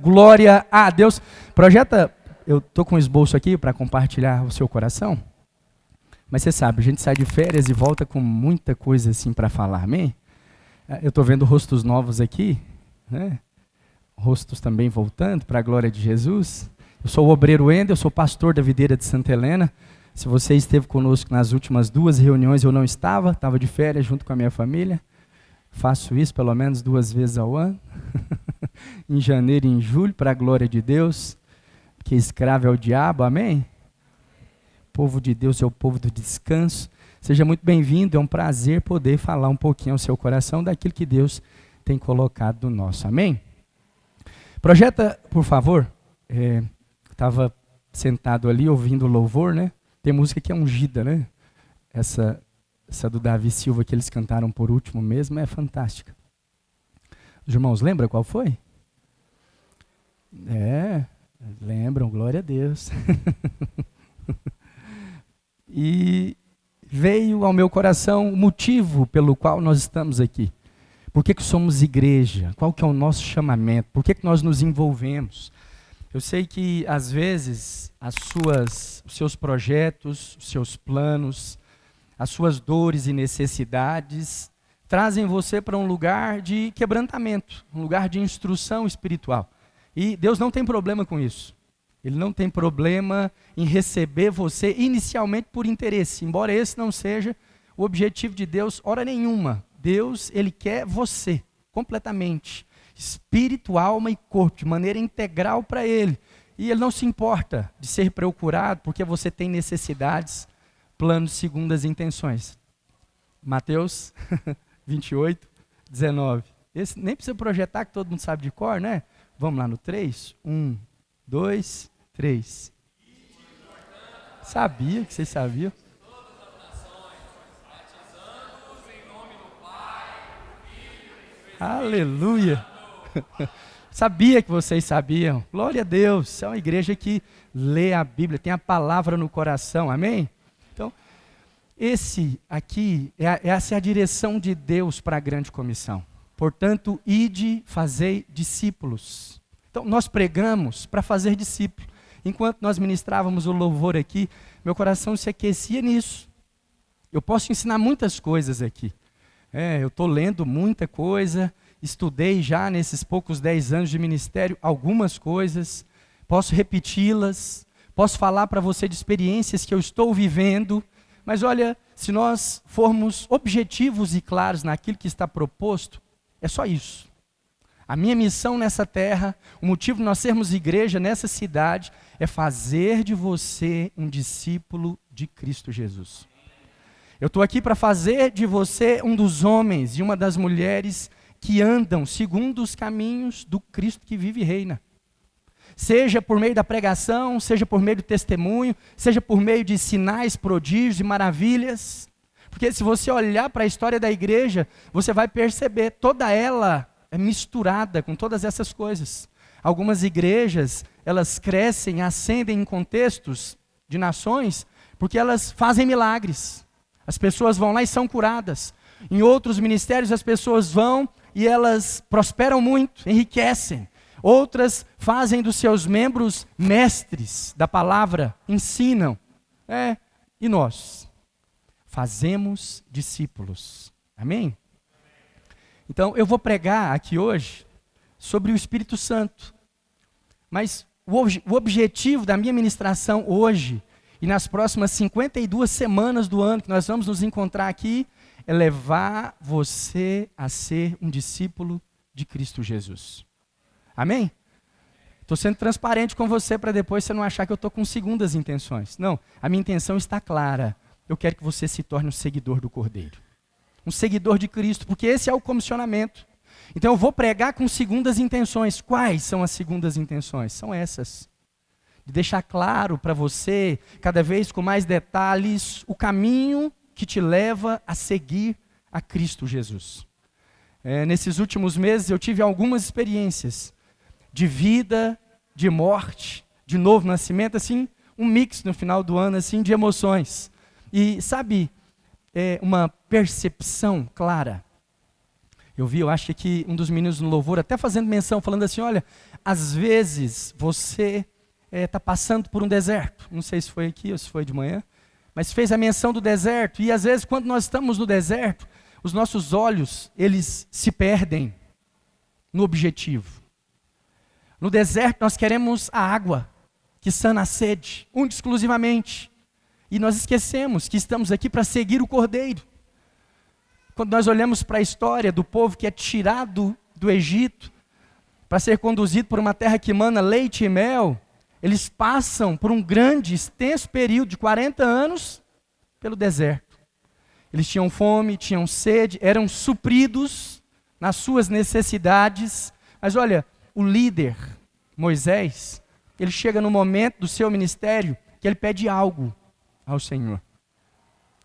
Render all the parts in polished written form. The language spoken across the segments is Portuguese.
Glória a Deus. Projeta, eu tô com um esboço aqui para compartilhar o seu coração. Mas você sabe, a gente sai de férias e volta com muita coisa assim para falar, amém? Eu estou vendo rostos novos aqui, né? Rostos também voltando para a glória de Jesus. Eu sou o obreiro Wendel, eu sou pastor da Videira de Santa Helena. Se você esteve conosco nas últimas 2 reuniões, eu não estava de férias junto com a minha família. Faço isso pelo menos 2 vezes ao ano, em janeiro e em julho, para a glória de Deus, que escravo é o diabo, amém? O povo de Deus é o povo do descanso. Seja muito bem-vindo, é um prazer poder falar um pouquinho ao seu coração daquilo que Deus tem colocado no nosso, amém? Projeta, por favor, estava sentado ali ouvindo louvor, né? Tem música que é ungida, né? Essa do Davi Silva que eles cantaram por último mesmo é fantástica. Os irmãos lembram qual foi? Lembram, glória a Deus. E veio ao meu coração o motivo pelo qual nós estamos aqui. Por que somos igreja? Qual que é o nosso chamamento? Por que nós nos envolvemos? Eu sei que, às vezes, os seus projetos, os seus planos, as suas dores e necessidades trazem você para um lugar de quebrantamento, um lugar de instrução espiritual. E Deus não tem problema com isso. Ele não tem problema em receber você inicialmente por interesse, embora esse não seja o objetivo de Deus, hora nenhuma. Deus, Ele quer você completamente, espírito, alma e corpo, de maneira integral para Ele. E Ele não se importa de ser procurado porque você tem necessidades, planos segundo as intenções. Mateus 28, 19. Esse nem precisa projetar, que todo mundo sabe de cor, né? Vamos lá no 3. 1, 2, 3. Sabia que vocês sabiam. Aleluia. Sabia que vocês sabiam. Glória a Deus. É uma igreja que lê a Bíblia, tem a palavra no coração. Amém? Então, essa é a direção de Deus para a grande comissão. Portanto, ide, fazei discípulos. Então, nós pregamos para fazer discípulo. Enquanto nós ministrávamos o louvor aqui, meu coração se aquecia nisso. Eu posso ensinar muitas coisas aqui. Eu estou lendo muita coisa, estudei já nesses poucos 10 anos de ministério algumas coisas, posso repeti-las, posso falar para você de experiências que eu estou vivendo, mas olha, se nós formos objetivos e claros naquilo que está proposto, é só isso. A minha missão nessa terra, o motivo de nós sermos igreja nessa cidade, é fazer de você um discípulo de Cristo Jesus. Eu estou aqui para fazer de você um dos homens e uma das mulheres que andam segundo os caminhos do Cristo que vive e reina. Seja por meio da pregação, seja por meio do testemunho, seja por meio de sinais, prodígios e maravilhas. Porque se você olhar para a história da igreja, você vai perceber, toda ela é misturada com todas essas coisas. Algumas igrejas, elas crescem, ascendem em contextos de nações, porque elas fazem milagres. As pessoas vão lá e são curadas. Em outros ministérios as pessoas vão e elas prosperam muito, enriquecem. Outras fazem dos seus membros mestres da palavra, ensinam. E nós fazemos discípulos. Amém? Então eu vou pregar aqui hoje sobre o Espírito Santo. Mas o objetivo da minha ministração hoje e nas próximas 52 semanas do ano que nós vamos nos encontrar aqui, é levar você a ser um discípulo de Cristo Jesus. Amém? Estou sendo transparente com você para depois você não achar que eu estou com segundas intenções. Não, a minha intenção está clara. Eu quero que você se torne um seguidor do Cordeiro. Um seguidor de Cristo, porque esse é o comissionamento. Então eu vou pregar com segundas intenções. Quais são as segundas intenções? São essas. De deixar claro para você, cada vez com mais detalhes, o caminho que te leva a seguir a Cristo Jesus. Nesses últimos meses eu tive algumas experiências de vida, de morte, de novo nascimento, assim, um mix no final do ano, assim, de emoções. E sabe, uma percepção clara Eu acho que aqui um dos meninos no louvor, até fazendo menção, falando assim, olha, às vezes você está passando por um deserto. Não sei se foi aqui ou se foi de manhã, mas fez a menção do deserto. E às vezes quando nós estamos no deserto, os nossos olhos, eles se perdem no objetivo. No deserto nós queremos a água que sana a sede, única e exclusivamente. E nós esquecemos que estamos aqui para seguir o Cordeiro. Quando nós olhamos para a história do povo que é tirado do Egito, para ser conduzido por uma terra que emana leite e mel, eles passam por um grande, extenso período de 40 anos pelo deserto. Eles tinham fome, tinham sede, eram supridos nas suas necessidades. Mas olha, o líder, Moisés, ele chega no momento do seu ministério que ele pede algo ao Senhor.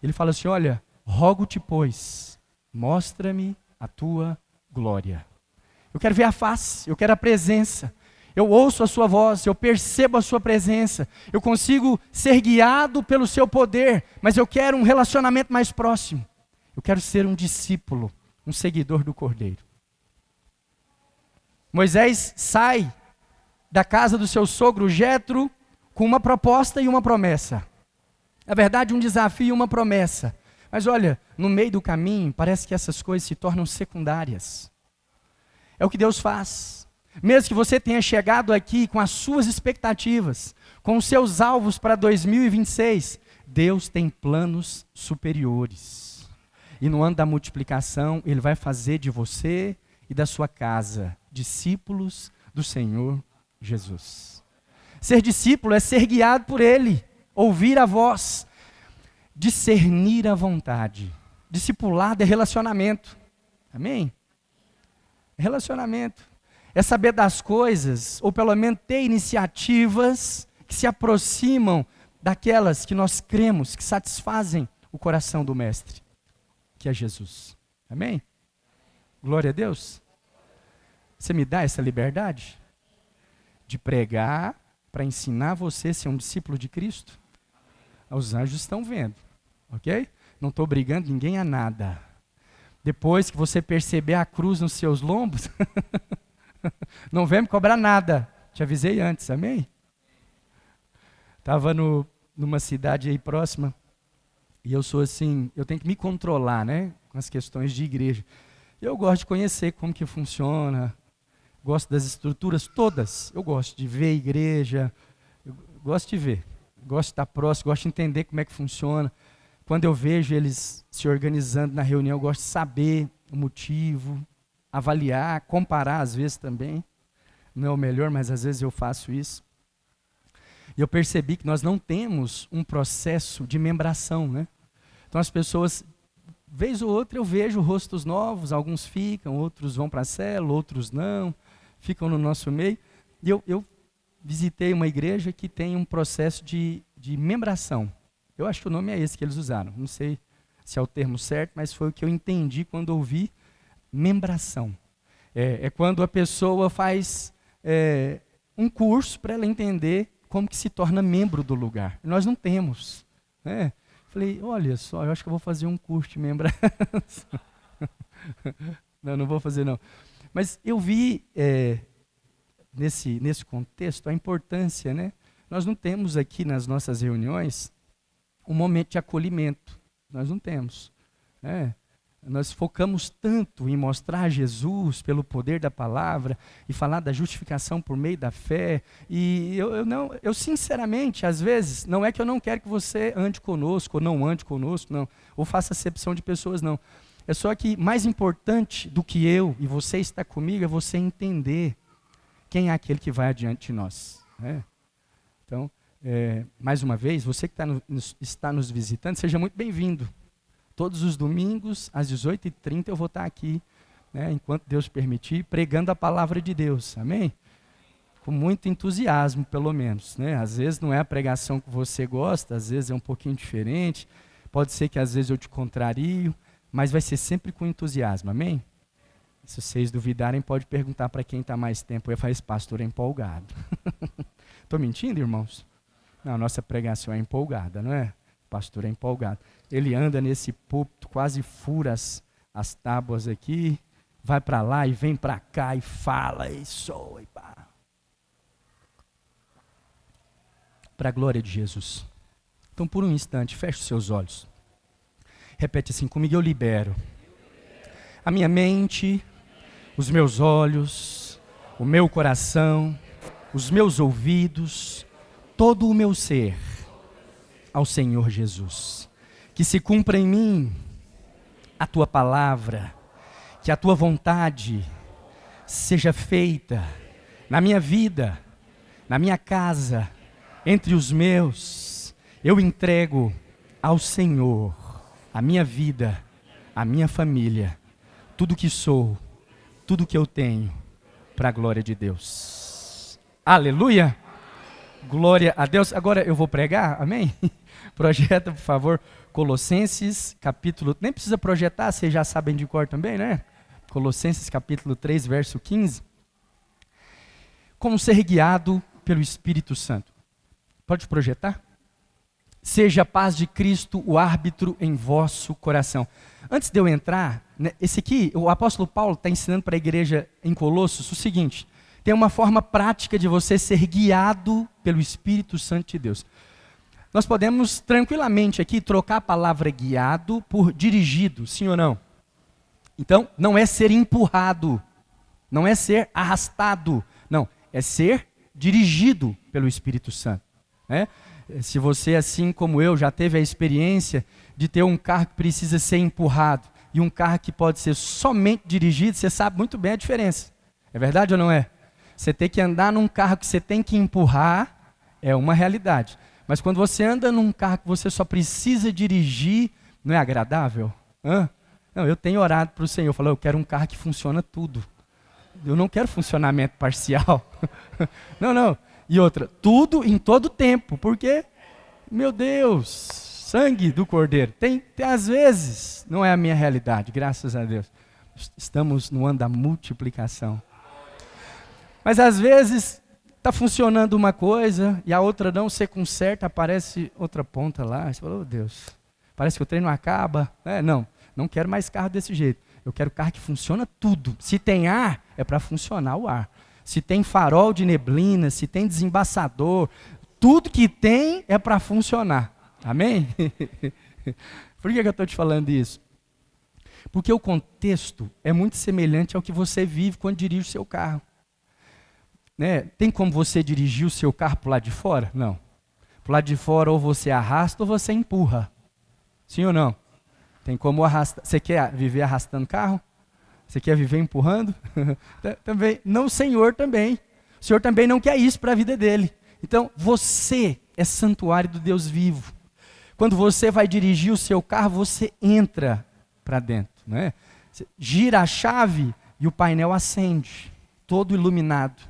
Ele fala assim, olha, rogo-te, pois, mostra-me a tua glória. Eu quero ver a face, eu quero a presença. Eu ouço a sua voz, eu percebo a sua presença. Eu consigo ser guiado pelo seu poder, mas eu quero um relacionamento mais próximo. Eu quero ser um discípulo, um seguidor do Cordeiro. Moisés sai da casa do seu sogro Jetro com uma proposta e uma promessa. Na verdade, um desafio e uma promessa. Mas olha, no meio do caminho, parece que essas coisas se tornam secundárias. É o que Deus faz. Mesmo que você tenha chegado aqui com as suas expectativas, com os seus alvos para 2026, Deus tem planos superiores. E no ano da multiplicação, Ele vai fazer de você e da sua casa discípulos do Senhor Jesus. Ser discípulo é ser guiado por Ele, ouvir a voz, discernir a vontade. Discipulado é relacionamento. Amém? Relacionamento. É saber das coisas, ou pelo menos ter iniciativas que se aproximam daquelas que nós cremos, que satisfazem o coração do Mestre, que é Jesus. Amém? Glória a Deus. Você me dá essa liberdade de pregar para ensinar você a ser um discípulo de Cristo? Os anjos estão vendo, ok? Não estou obrigando ninguém a nada. Depois que você perceber a cruz nos seus lombos, não vem me cobrar nada. Te avisei antes, amém? Estava numa cidade aí próxima, e eu sou assim, eu tenho que me controlar, né? Com as questões de igreja. Eu gosto de conhecer como que funciona, gosto das estruturas todas. Eu gosto de ver a igreja, eu gosto de ver. Gosto de estar próximo, gosto de entender como é que funciona. Quando eu vejo eles se organizando na reunião, eu gosto de saber o motivo, avaliar, comparar às vezes também. Não é o melhor, mas às vezes eu faço isso. E eu percebi que nós não temos um processo de membração, né? Então as pessoas, vez ou outra eu vejo rostos novos, alguns ficam, outros vão para a célula, outros não, ficam no nosso meio. E eu visitei uma igreja que tem um processo de membração. Eu acho que o nome é esse que eles usaram. Não sei se é o termo certo, mas foi o que eu entendi quando ouvi membração. É quando a pessoa faz um curso para ela entender como que se torna membro do lugar. Nós não temos. Né? Falei, olha só, eu acho que eu vou fazer um curso de membração. Não vou fazer não. Mas eu vi nesse contexto a importância, né? Nós não temos aqui nas nossas reuniões um momento de acolhimento. Nós não temos. Nós focamos tanto em mostrar Jesus pelo poder da palavra e falar da justificação por meio da fé. E eu sinceramente, às vezes, não é que eu não quero que você ande conosco ou não ande conosco, não. Ou faça acepção de pessoas, não. É só que mais importante do que eu e você estar comigo é você entender quem é aquele que vai adiante de nós. Então, mais uma vez, você que está nos visitando, seja muito bem-vindo. Todos os domingos, às 18h30, eu vou estar aqui, né, enquanto Deus permitir, pregando a palavra de Deus, amém? Com muito entusiasmo, pelo menos. Né? Às vezes não é a pregação que você gosta, às vezes é um pouquinho diferente, pode ser que às vezes eu te contrario, mas vai ser sempre com entusiasmo, amém? Se vocês duvidarem, pode perguntar para quem está mais tempo. Eu falo, esse pastor é empolgado. Estou mentindo, irmãos? Não, a nossa pregação é empolgada, não é? O pastor é empolgado. Ele anda nesse púlpito, quase fura as tábuas aqui, vai para lá e vem para cá e fala e soa e pá. Para a glória de Jesus. Então, por um instante, feche os seus olhos. Repete assim comigo: eu libero a minha mente, os meus olhos, o meu coração, os meus ouvidos, todo o meu ser ao Senhor Jesus. Que se cumpra em mim a tua palavra, que a tua vontade seja feita na minha vida, na minha casa, entre os meus. Eu entrego ao Senhor a minha vida, a minha família, tudo que sou, tudo que eu tenho, para a glória de Deus. Aleluia! Glória a Deus. Agora eu vou pregar, amém? Projeta, por favor, Colossenses, capítulo... Nem precisa projetar, vocês já sabem de cor também, né? Colossenses, capítulo 3, verso 15. Como ser guiado pelo Espírito Santo. Pode projetar? Seja a paz de Cristo o árbitro em vosso coração. Antes de eu entrar, né, esse aqui, o apóstolo Paulo está ensinando para a igreja em Colossos o seguinte: tem uma forma prática de você ser guiado pelo Espírito Santo de Deus. Nós podemos tranquilamente aqui trocar a palavra guiado por dirigido, sim ou não? Então, não é ser empurrado, não é ser arrastado, não, é ser dirigido pelo Espírito Santo, né? Se você, assim como eu, já teve a experiência de ter um carro que precisa ser empurrado e um carro que pode ser somente dirigido, você sabe muito bem a diferença. É verdade ou não é? Você ter que andar num carro que você tem que empurrar é uma realidade. Mas quando você anda num carro que você só precisa dirigir, não é agradável? Não, eu tenho orado para o Senhor, falou, eu quero um carro que funciona tudo. Eu não quero funcionamento parcial. Não. E outra, tudo em todo tempo, porque, meu Deus, sangue do Cordeiro. Tem às vezes, não é a minha realidade, graças a Deus. Estamos no ano da multiplicação. Mas às vezes, está funcionando uma coisa e a outra não, você conserta, aparece outra ponta lá. Você fala, oh Deus, parece que o trem não acaba. Não quero mais carro desse jeito. Eu quero carro que funciona tudo. Se tem ar, é para funcionar o ar. Se tem farol de neblina, se tem desembaçador, tudo que tem é para funcionar. Amém? Por que eu estou te falando isso? Porque o contexto é muito semelhante ao que você vive quando dirige o seu carro. Né? Tem como você dirigir o seu carro para o lado de fora? Não. Para o lado de fora ou você arrasta ou você empurra. Sim ou não? Tem como arrastar. Você quer viver arrastando carro? Você quer viver empurrando? Também. Não, o Senhor também. O Senhor também não quer isso para a vida dele. Então, você é santuário do Deus vivo. Quando você vai dirigir o seu carro, você entra para dentro. Né? Você gira a chave e o painel acende, todo iluminado.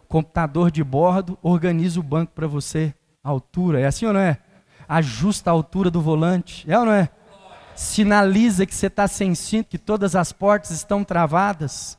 O computador de bordo organiza o banco para você, a altura. É assim ou não é? Ajusta a altura do volante. É ou não é? Sinaliza que você está sem cinto, que todas as portas estão travadas.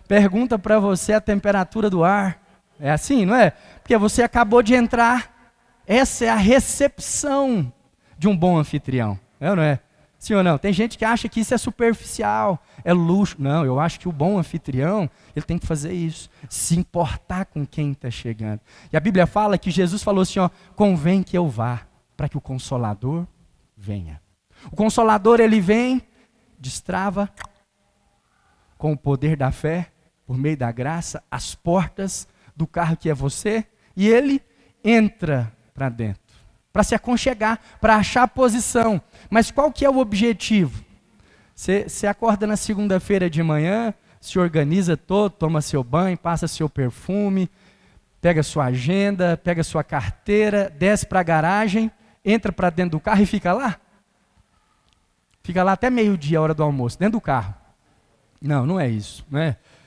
Pergunta para você a temperatura do ar. É assim, não é? Porque você acabou de entrar. Essa é a recepção de um bom anfitrião. É ou não é? Sim ou não? Tem gente que acha que isso é superficial, é luxo. Não, eu acho que o bom anfitrião, ele tem que fazer isso. Se importar com quem está chegando. E a Bíblia fala que Jesus falou assim, convém que eu vá, para que o Consolador venha. O Consolador, ele vem, destrava com o poder da fé, por meio da graça, as portas do carro que é você, e ele entra para dentro, para se aconchegar, para achar a posição. Mas qual que é o objetivo? Você acorda na segunda-feira de manhã, se organiza todo, toma seu banho, passa seu perfume, pega sua agenda, pega sua carteira, desce para a garagem, entra para dentro do carro e fica lá? Fica lá até meio-dia, a hora do almoço, dentro do carro. Não é isso.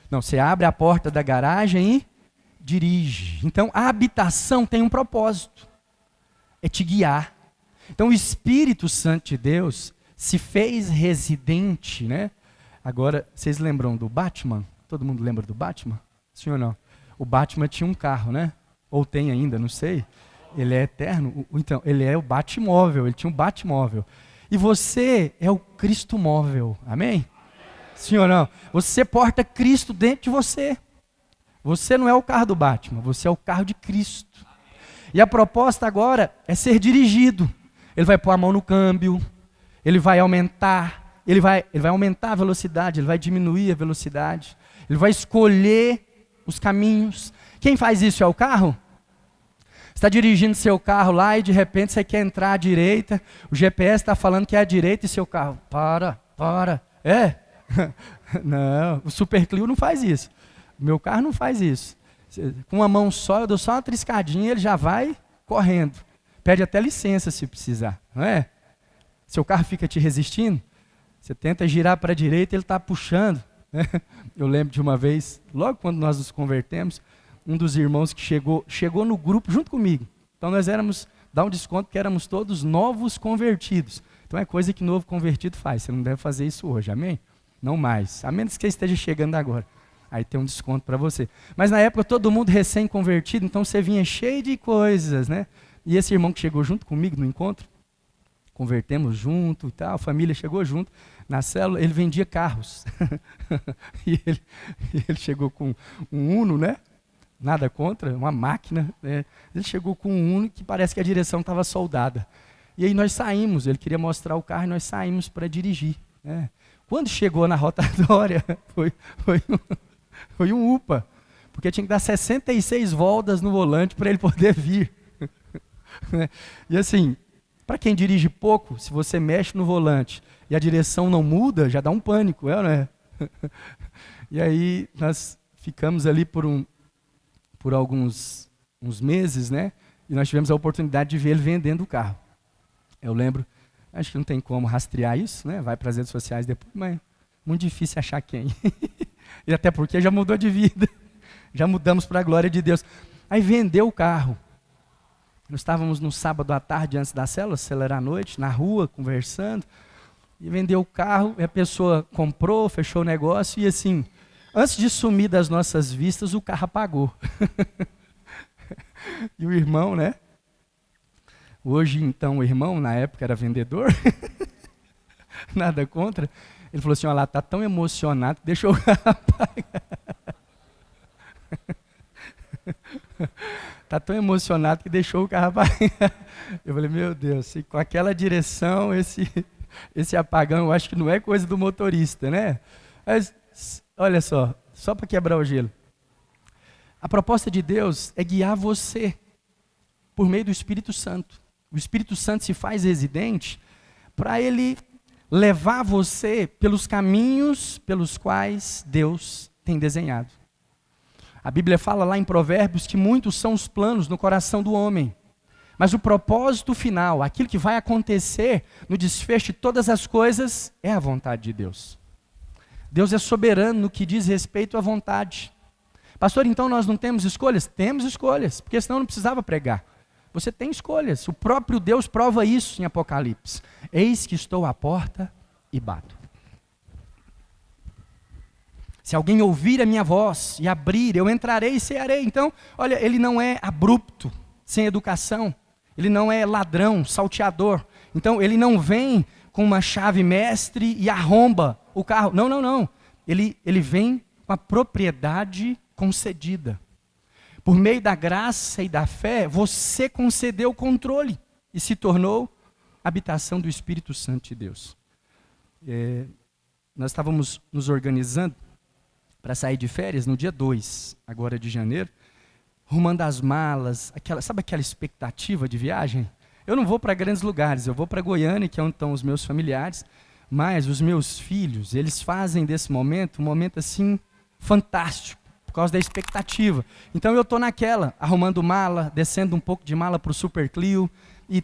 Não, você abre a porta da garagem e dirige. Então, a habitação tem um propósito. É te guiar. Então, o Espírito Santo de Deus se fez residente, né? Agora, vocês lembram do Batman? Todo mundo lembra do Batman? Sim ou não? O Batman tinha um carro, né? Ou tem ainda, não sei. Ele é eterno. Então, ele é o Batmóvel. Ele tinha um Batmóvel. E você é o Cristo móvel, amém? Sim ou não? Você porta Cristo dentro de você. Você não é o carro do Batman, você é o carro de Cristo. E a proposta agora é ser dirigido. Ele vai pôr a mão no câmbio, ele vai aumentar, ele vai aumentar a velocidade, ele vai diminuir a velocidade, ele vai escolher os caminhos. Quem faz isso é o carro? Você está dirigindo seu carro lá e de repente você quer entrar à direita, o GPS está falando que é à direita e seu carro, para. É? Não, o Super Clio não faz isso. O meu carro não faz isso. Com uma mão só, eu dou só uma triscadinha e ele já vai correndo. Pede até licença se precisar, não é? Seu carro fica te resistindo, você tenta girar para a direita, ele está puxando. Né? Eu lembro de uma vez, logo quando nós nos convertemos, um dos irmãos que chegou no grupo junto comigo. Então nós dá um desconto porque éramos todos novos convertidos. Então é coisa que novo convertido faz, você não deve fazer isso hoje, amém? Não mais, a menos que você esteja chegando agora. Aí tem um desconto para você. Mas na época todo mundo recém-convertido, então você vinha cheio de coisas, né? E esse irmão que chegou junto comigo no encontro, convertemos junto e tal, a família chegou junto na célula, ele vendia carros. e ele chegou com um Uno, né? Nada contra, uma máquina. Né? Ele chegou com um Uno que parece que a direção estava soldada. E aí nós saímos, ele queria mostrar o carro e nós saímos para dirigir. Né? Quando chegou na rotatória, foi um UPA, porque tinha que dar 66 voltas no volante para ele poder vir. E assim, para quem dirige pouco, se você mexe no volante e a direção não muda, já dá um pânico, não é? E aí nós ficamos ali por alguns meses, né? E nós tivemos a oportunidade de ver ele vendendo o carro. Eu lembro, acho que não tem como rastrear isso, né? Vai para as redes sociais depois, mas muito difícil achar quem. E até porque já mudou de vida. Já mudamos para a glória de Deus. Aí vendeu o carro. Nós estávamos no sábado à tarde, antes da célula, acelerar à noite, na rua, conversando. E vendeu o carro, e a pessoa comprou, fechou o negócio, e assim, antes de sumir das nossas vistas, o carro apagou. E o irmão, né? Hoje, então, o irmão, na época, era vendedor. Nada contra. Ele falou assim, olha lá, está tão emocionado que deixou o carro apagar. Está tão emocionado que deixou o carro apagar. Eu falei, meu Deus, com aquela direção, esse apagão, eu acho que não é coisa do motorista, né? Mas, olha só para quebrar o gelo. A proposta de Deus é guiar você por meio do Espírito Santo. O Espírito Santo se faz residente para ele levar você pelos caminhos pelos quais Deus tem desenhado. A Bíblia fala lá em Provérbios que muitos são os planos no coração do homem, mas o propósito final, aquilo que vai acontecer no desfecho de todas as coisas, é a vontade de Deus. Deus é soberano no que diz respeito à vontade. Pastor, então nós não temos escolhas? Temos escolhas, porque senão não precisava pregar. Você tem escolhas, o próprio Deus prova isso em Apocalipse. Eis que estou à porta e bato. Se alguém ouvir a minha voz e abrir, eu entrarei e cearei. Então, olha, ele não é abrupto, sem educação. Ele não é ladrão, salteador. Então, ele não vem com uma chave mestre e arromba o carro. Não. Ele vem com a propriedade concedida. Por meio da graça e da fé, você concedeu o controle e se tornou habitação do Espírito Santo de Deus. Nós estávamos nos organizando para sair de férias no dia 2, agora de janeiro, arrumando as malas, sabe aquela expectativa de viagem? Eu não vou para grandes lugares, eu vou para Goiânia, que é onde estão os meus familiares, mas os meus filhos, eles fazem desse momento um momento assim fantástico, por causa da expectativa. Então eu estou naquela, arrumando mala, descendo um pouco de mala para o Super Clio, e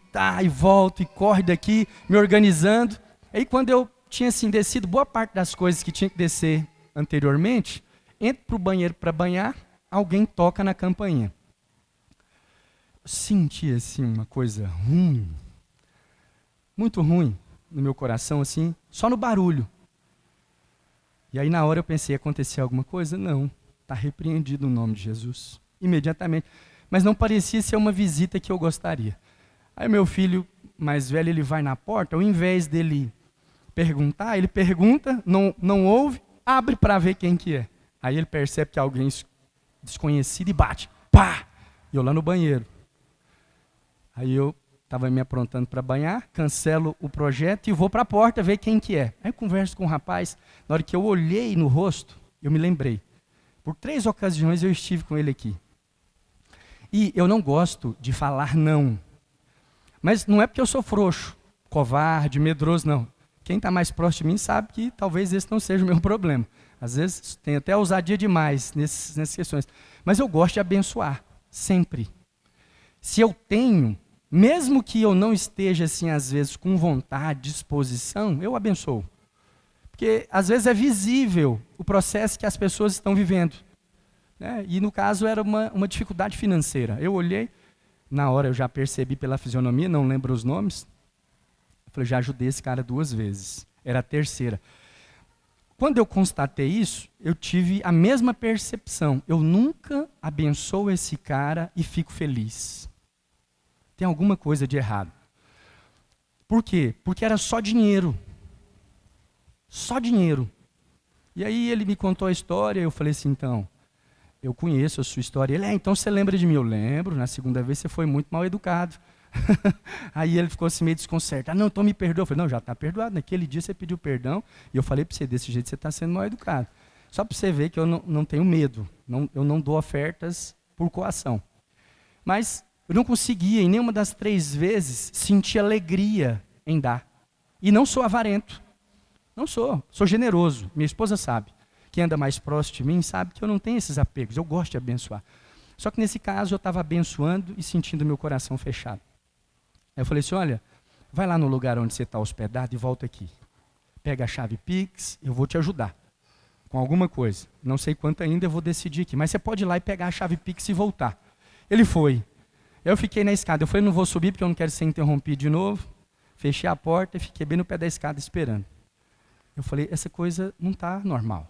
volto, e corre daqui, me organizando. Aí quando eu tinha assim descido boa parte das coisas que tinha que descer anteriormente, entro para o banheiro para banhar, alguém toca na campainha. Eu senti assim uma coisa ruim, muito ruim no meu coração, assim, só no barulho. E aí na hora eu pensei, acontecer alguma coisa? Não, está repreendido o nome de Jesus, imediatamente. Mas não parecia ser uma visita que eu gostaria. Aí meu filho mais velho, ele vai na porta, ao invés dele perguntar, ele pergunta, não ouve, abre para ver quem que é. Aí ele percebe que é alguém desconhecido e bate. Pá! E eu lá no banheiro. Aí eu estava me aprontando para banhar, cancelo o projeto e vou para a porta ver quem que é. Aí eu converso com o rapaz, na hora que eu olhei no rosto, eu me lembrei. Por 3 ocasiões eu estive com ele aqui. E eu não gosto de falar não. Mas não é porque eu sou frouxo, covarde, medroso, não. Quem está mais próximo de mim sabe que talvez esse não seja o meu problema. Às vezes tem até ousadia demais nessas questões. Mas eu gosto de abençoar, sempre. Se eu tenho, mesmo que eu não esteja, assim, às vezes, com vontade, disposição, eu abençoo. Porque, às vezes, é visível o processo que as pessoas estão vivendo. Né? E, no caso, era uma dificuldade financeira. Eu olhei, na hora eu já percebi pela fisionomia, não lembro os nomes. Eu falei, já ajudei esse cara 2 vezes. Era a terceira. Quando eu constatei isso, eu tive a mesma percepção. Eu nunca abençoo esse cara e fico feliz. Tem alguma coisa de errado. Por quê? Porque era só dinheiro. Só dinheiro. E aí ele me contou a história, eu falei assim, então, eu conheço a sua história. Ele, então você lembra de mim? Eu lembro, na segunda vez você foi muito mal educado. Aí ele ficou assim meio desconcertado. Não, então me perdoa. Eu falei, não, já está perdoado. Naquele dia você pediu perdão e eu falei para você, desse jeito você está sendo mal educado. Só para você ver que eu não tenho medo. Eu não dou ofertas por coação. Mas eu não conseguia, em nenhuma das 3 vezes, sentir alegria em dar. E não sou avarento. Não sou generoso. Minha esposa sabe. Quem anda mais próximo de mim sabe que eu não tenho esses apegos. Eu gosto de abençoar. Só que nesse caso eu estava abençoando e sentindo meu coração fechado. Aí eu falei assim, olha, vai lá no lugar onde você está hospedado e volta aqui. Pega a chave Pix, eu vou te ajudar com alguma coisa. Não sei quanto ainda, eu vou decidir aqui. Mas você pode ir lá e pegar a chave Pix e voltar. Ele foi. Eu fiquei na escada. Eu falei, não vou subir porque eu não quero ser interrompido de novo. Fechei a porta e fiquei bem no pé da escada esperando. Eu falei, essa coisa não está normal.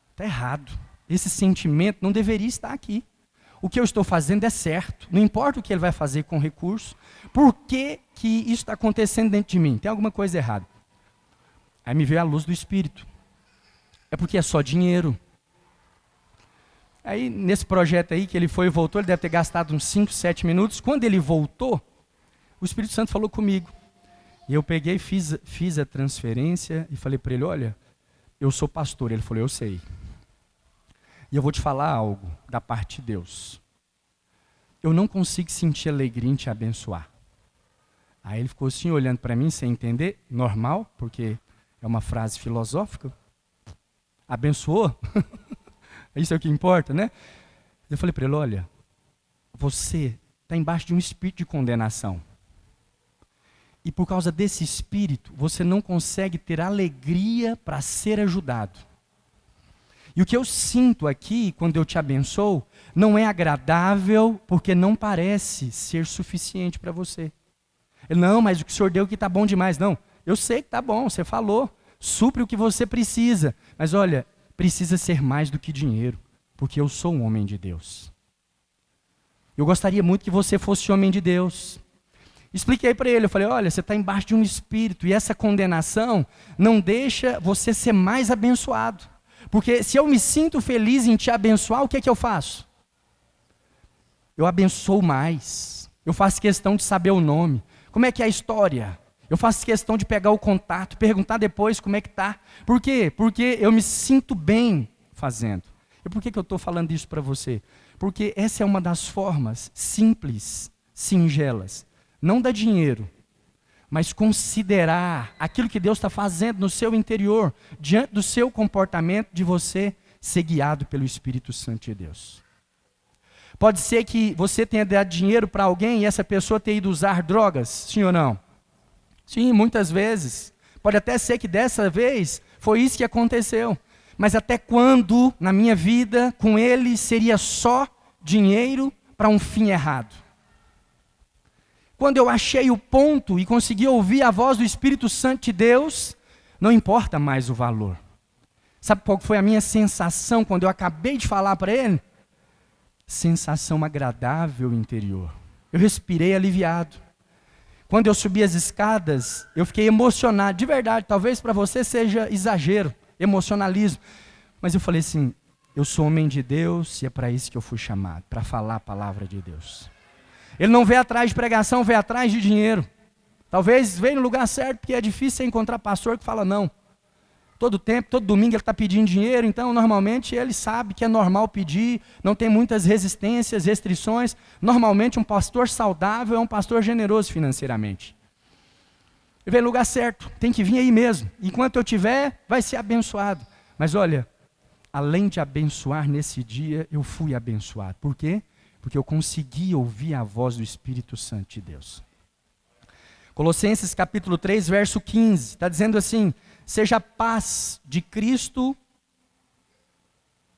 Está errado. Esse sentimento não deveria estar aqui. O que eu estou fazendo é certo. Não importa o que ele vai fazer com o recurso. Por que isso está acontecendo dentro de mim? Tem alguma coisa errada. Aí me veio a luz do Espírito. É porque é só dinheiro. Aí, nesse projeto aí, que ele foi e voltou, ele deve ter gastado uns 5, 7 minutos. Quando ele voltou, o Espírito Santo falou comigo. E eu peguei, fiz a transferência e falei para ele, olha, eu sou pastor. Ele falou, eu sei. E eu vou te falar algo da parte de Deus. Eu não consigo sentir alegria em te abençoar. Aí ele ficou assim, olhando para mim, sem entender, normal, porque é uma frase filosófica. Abençoou? Isso é o que importa, né? Eu falei para ele, olha, você está embaixo de um espírito de condenação. E por causa desse espírito, você não consegue ter alegria para ser ajudado. E o que eu sinto aqui, quando eu te abençoo, não é agradável, porque não parece ser suficiente para você. Ele, não, mas o que o senhor deu que está bom demais. Não, eu sei que está bom, você falou. Supre o que você precisa. Mas olha, precisa ser mais do que dinheiro, porque eu sou um homem de Deus. Eu gostaria muito que você fosse homem de Deus. Expliquei para ele, eu falei, olha, você está embaixo de um espírito, e essa condenação não deixa você ser mais abençoado. Porque se eu me sinto feliz em te abençoar, o que é que eu faço? Eu abençoo mais. Eu faço questão de saber o nome. Como é que é a história? Eu faço questão de pegar o contato, perguntar depois como é que está. Por quê? Porque eu me sinto bem fazendo. E por que eu estou falando isso para você? Porque essa é uma das formas simples, singelas. Não dá dinheiro, mas considerar aquilo que Deus está fazendo no seu interior, diante do seu comportamento, de você ser guiado pelo Espírito Santo de Deus. Pode ser que você tenha dado dinheiro para alguém e essa pessoa tenha ido usar drogas, sim ou não? Sim, muitas vezes. Pode até ser que dessa vez foi isso que aconteceu. Mas até quando, na minha vida, com ele, seria só dinheiro para um fim errado? Quando eu achei o ponto e consegui ouvir a voz do Espírito Santo de Deus, não importa mais o valor. Sabe qual foi a minha sensação quando eu acabei de falar para ele? Sensação agradável interior. Eu respirei aliviado. Quando eu subi as escadas, eu fiquei emocionado, de verdade, talvez para você seja exagero, emocionalismo, mas eu falei assim, eu sou homem de Deus e é para isso que eu fui chamado, para falar a palavra de Deus. Ele não veio atrás de pregação, veio atrás de dinheiro. Talvez veio no lugar certo, porque é difícil encontrar pastor que fala não. Todo tempo, todo domingo ele está pedindo dinheiro, então normalmente ele sabe que é normal pedir, não tem muitas resistências, restrições. Normalmente um pastor saudável é um pastor generoso financeiramente. Ele veio no lugar certo, tem que vir aí mesmo. Enquanto eu tiver, vai ser abençoado. Mas olha, além de abençoar nesse dia, eu fui abençoado. Por quê? Porque eu consegui ouvir a voz do Espírito Santo de Deus. Colossenses capítulo 3, verso 15, está dizendo assim, seja a paz de Cristo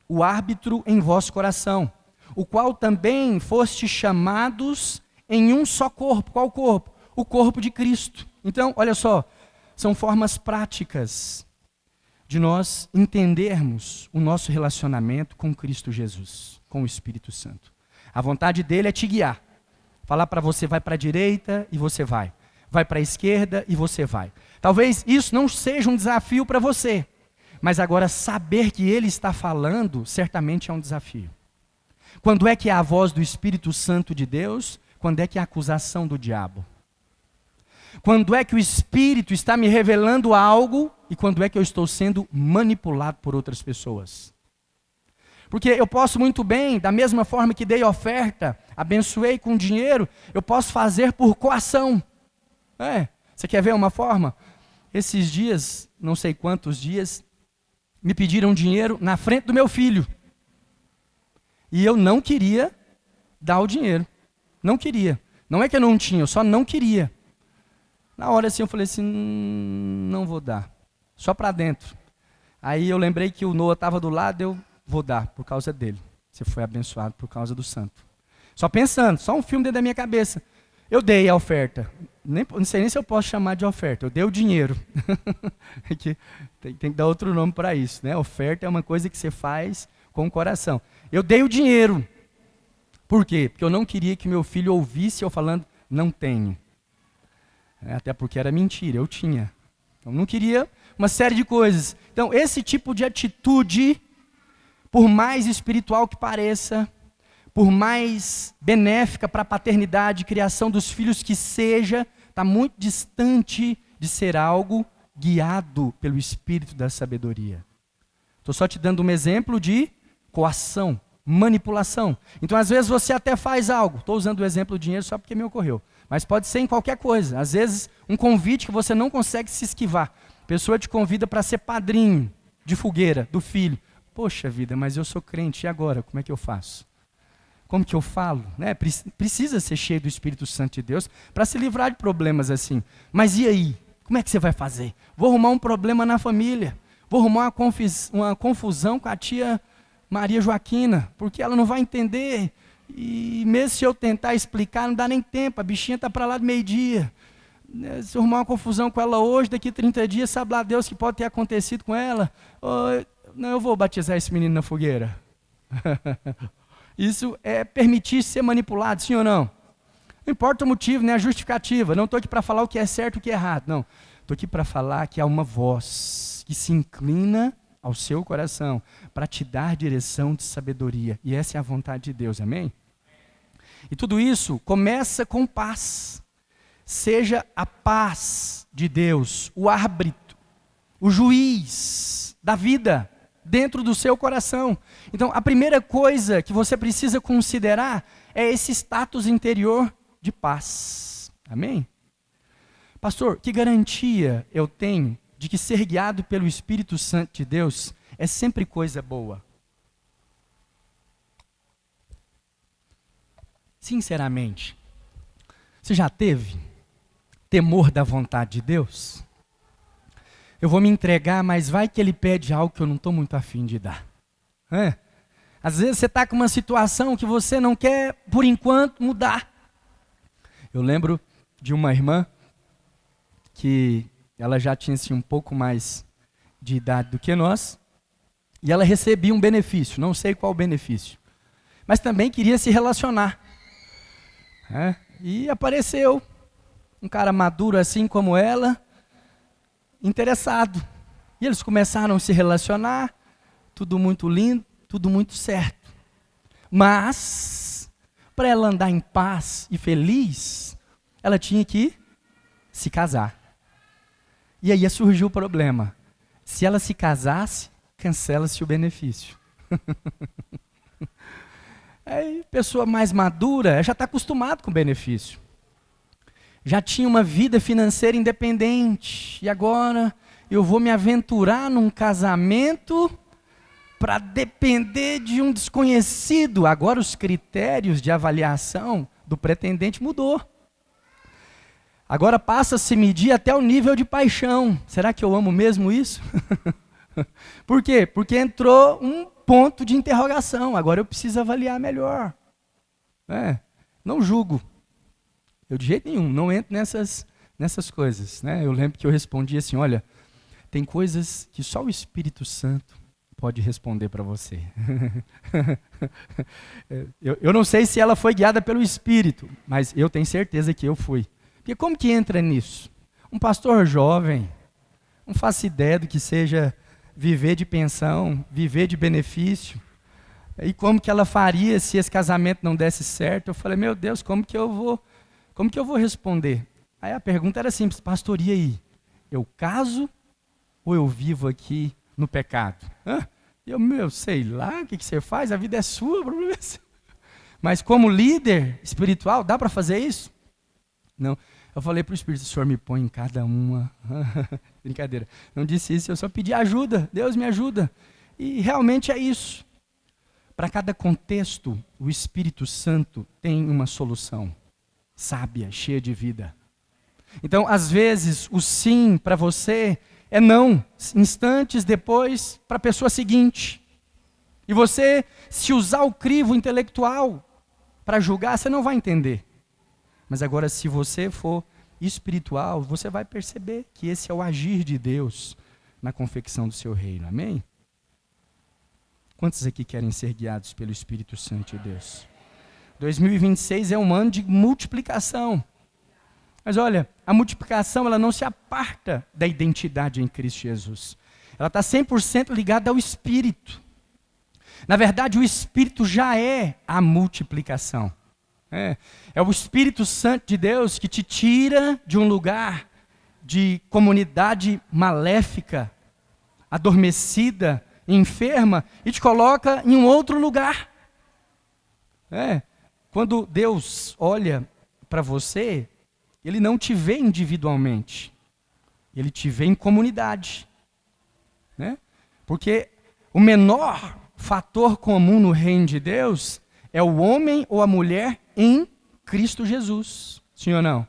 o árbitro em vosso coração, o qual também foste chamados em um só corpo. Qual corpo? O corpo de Cristo. Então, olha só, são formas práticas de nós entendermos o nosso relacionamento com Cristo Jesus, com o Espírito Santo. A vontade dele é te guiar. Falar para você, vai para a direita e você vai. Vai para a esquerda e você vai. Talvez isso não seja um desafio para você. Mas agora saber que ele está falando, certamente é um desafio. Quando é que é a voz do Espírito Santo de Deus? Quando é que é a acusação do diabo? Quando é que o Espírito está me revelando algo? E quando é que eu estou sendo manipulado por outras pessoas? Porque eu posso muito bem, da mesma forma que dei oferta, abençoei com dinheiro, eu posso fazer por coação. Você quer ver uma forma? Esses dias, não sei quantos dias, me pediram dinheiro na frente do meu filho. E eu não queria dar o dinheiro. Não queria. Não é que eu não tinha, eu só não queria. Na hora assim eu falei assim, não vou dar. Só para dentro. Aí eu lembrei que o Noah estava do lado, eu vou dar por causa dele. Você foi abençoado por causa do santo. Só pensando, só um filme dentro da minha cabeça. Eu dei a oferta. Não sei nem se eu posso chamar de oferta. Eu dei o dinheiro. tem que dar outro nome para isso, né? Oferta é uma coisa que você faz com o coração. Eu dei o dinheiro. Por quê? Porque eu não queria que meu filho ouvisse eu falando, não tenho. Até porque era mentira, eu tinha. Então não queria uma série de coisas. Então esse tipo de atitude, por mais espiritual que pareça, por mais benéfica para a paternidade, criação dos filhos que seja, está muito distante de ser algo guiado pelo Espírito da sabedoria. Estou só te dando um exemplo de coação, manipulação. Então, às vezes, você até faz algo. Estou usando o exemplo do dinheiro só porque me ocorreu. Mas pode ser em qualquer coisa. Às vezes, um convite que você não consegue se esquivar. A pessoa te convida para ser padrinho de fogueira do filho. Poxa vida, mas eu sou crente, e agora? Como é que eu faço? Como que eu falo? Precisa ser cheio do Espírito Santo de Deus para se livrar de problemas assim. Mas e aí? Como é que você vai fazer? Vou arrumar um problema na família. Vou arrumar uma confusão com a tia Maria Joaquina, porque ela não vai entender. E mesmo se eu tentar explicar, não dá nem tempo. A bichinha está para lá do meio-dia. Se eu arrumar uma confusão com ela hoje, daqui 30 dias, sabe lá Deus o que pode ter acontecido com ela? Não, eu vou batizar esse menino na fogueira. Isso é permitir ser manipulado, sim ou não? Não importa o motivo, nem a justificativa. Não estou aqui para falar o que é certo e o que é errado. Não, estou aqui para falar que há uma voz que se inclina ao seu coração para te dar direção de sabedoria. E essa é a vontade de Deus, amém? E tudo isso começa com paz. Seja a paz de Deus, o árbitro, o juiz da vida dentro do seu coração. Então, a primeira coisa que você precisa considerar é esse status interior de paz. Amém? Pastor, que garantia eu tenho de que ser guiado pelo Espírito Santo de Deus é sempre coisa boa? Sinceramente, você já teve temor da vontade de Deus? Eu vou me entregar, mas vai que ele pede algo que eu não estou muito afim de dar. Às vezes você está com uma situação que você não quer, por enquanto, mudar. Eu lembro de uma irmã que ela já tinha assim, um pouco mais de idade do que nós, e ela recebia um benefício, não sei qual benefício, mas também queria se relacionar. E apareceu um cara maduro assim como ela, interessado. E eles começaram a se relacionar, tudo muito lindo, tudo muito certo. Mas, para ela andar em paz e feliz, ela tinha que se casar. E aí surgiu o problema. Se ela se casasse, cancela-se o benefício. Aí, pessoa mais madura já está acostumada com o benefício. Já tinha uma vida financeira independente. E agora eu vou me aventurar num casamento para depender de um desconhecido. Agora os critérios de avaliação do pretendente mudou. Agora passa a se medir até o nível de paixão. Será que eu amo mesmo isso? Por quê? Porque entrou um ponto de interrogação. Agora eu preciso avaliar melhor. Não julgo. Eu de jeito nenhum, não entro nessas coisas. Né? Eu lembro que eu respondi assim, olha, tem coisas que só o Espírito Santo pode responder para você. eu não sei se ela foi guiada pelo Espírito, mas eu tenho certeza que eu fui. Porque como que entra nisso? Um pastor jovem, não faço ideia do que seja viver de pensão, viver de benefício. E como que ela faria se esse casamento não desse certo? Eu falei, meu Deus, como que eu vou responder? Aí a pergunta era simples, pastor, e aí? Eu caso ou eu vivo aqui no pecado? Eu sei lá, o que você faz? A vida é sua, o problema é seu. Mas como líder espiritual, dá para fazer isso? Não. Eu falei para o Espírito, o Senhor me põe em cada uma. Brincadeira. Não disse isso, eu só pedi ajuda. Deus me ajuda. E realmente é isso. Para cada contexto, o Espírito Santo tem uma solução. Sábia, cheia de vida. Então, às vezes, o sim para você é não. Instantes depois, para a pessoa seguinte. E você, se usar o crivo intelectual para julgar, você não vai entender. Mas agora, se você for espiritual, você vai perceber que esse é o agir de Deus na confecção do seu reino. Amém? Quantos aqui querem ser guiados pelo Espírito Santo de Deus? 2026 é um ano de multiplicação. Mas olha, a multiplicação ela não se aparta da identidade em Cristo Jesus. Ela está 100% ligada ao Espírito. Na verdade, o Espírito já é a multiplicação. É o Espírito Santo de Deus que te tira de um lugar de comunidade maléfica, adormecida, enferma, e te coloca em um outro lugar. Quando Deus olha para você, Ele não te vê individualmente, Ele te vê em comunidade. Porque o menor fator comum no reino de Deus é o homem ou a mulher em Cristo Jesus. Sim ou não?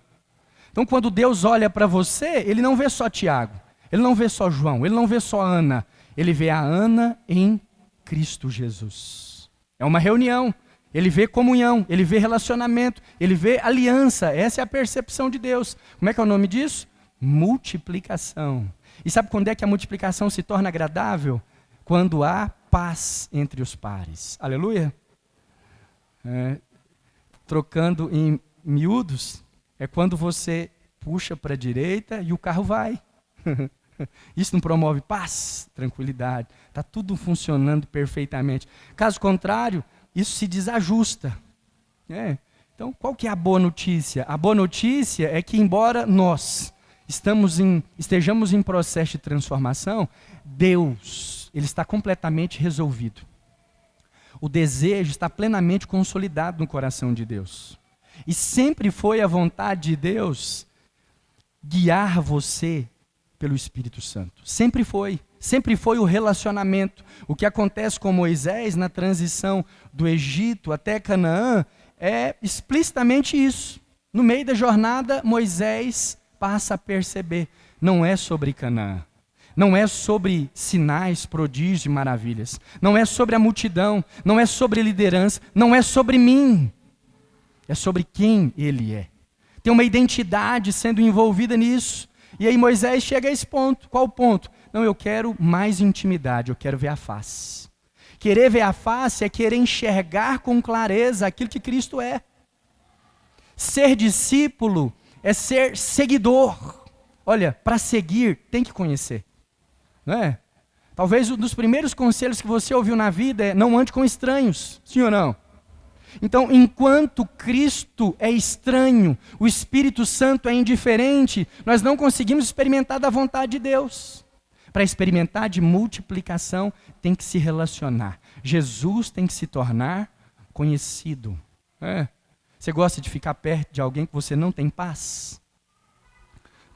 Então, quando Deus olha para você, Ele não vê só Tiago, Ele não vê só João, Ele não vê só Ana, Ele vê a Ana em Cristo Jesus. É uma reunião, Ele vê comunhão, Ele vê relacionamento, Ele vê aliança. Essa é a percepção de Deus. Como é que é o nome disso? Multiplicação. E sabe quando é que a multiplicação se torna agradável? Quando há paz entre os pares. Aleluia? Trocando em miúdos, é quando você puxa para a direita e o carro vai. Isso não promove paz, tranquilidade. Está tudo funcionando perfeitamente. Caso contrário, isso se desajusta. Então, qual que é a boa notícia? A boa notícia é que, embora nós estejamos em processo de transformação, Deus, Ele está completamente resolvido. O desejo está plenamente consolidado no coração de Deus. E sempre foi a vontade de Deus guiar você pelo Espírito Santo. Sempre foi. Sempre foi o relacionamento. O que acontece com Moisés na transição do Egito até Canaã é explicitamente isso. No meio da jornada, Moisés passa a perceber, não é sobre Canaã. Não é sobre sinais, prodígios e maravilhas. Não é sobre a multidão. Não é sobre liderança. Não é sobre mim. É sobre quem Ele é. Tem uma identidade sendo envolvida nisso. E aí Moisés chega a esse ponto. Qual o ponto? Não, eu quero mais intimidade. Eu quero ver a face. Querer ver a face é querer enxergar com clareza aquilo que Cristo é. Ser discípulo é ser seguidor. Olha, para seguir tem que conhecer, não é? Talvez um dos primeiros conselhos que você ouviu na vida é: não ande com estranhos, sim ou não? Então, enquanto Cristo é estranho, o Espírito Santo é indiferente, nós não conseguimos experimentar da vontade de Deus. Para experimentar de multiplicação, tem que se relacionar. Jesus tem que se tornar conhecido. Você gosta de ficar perto de alguém que você não tem paz?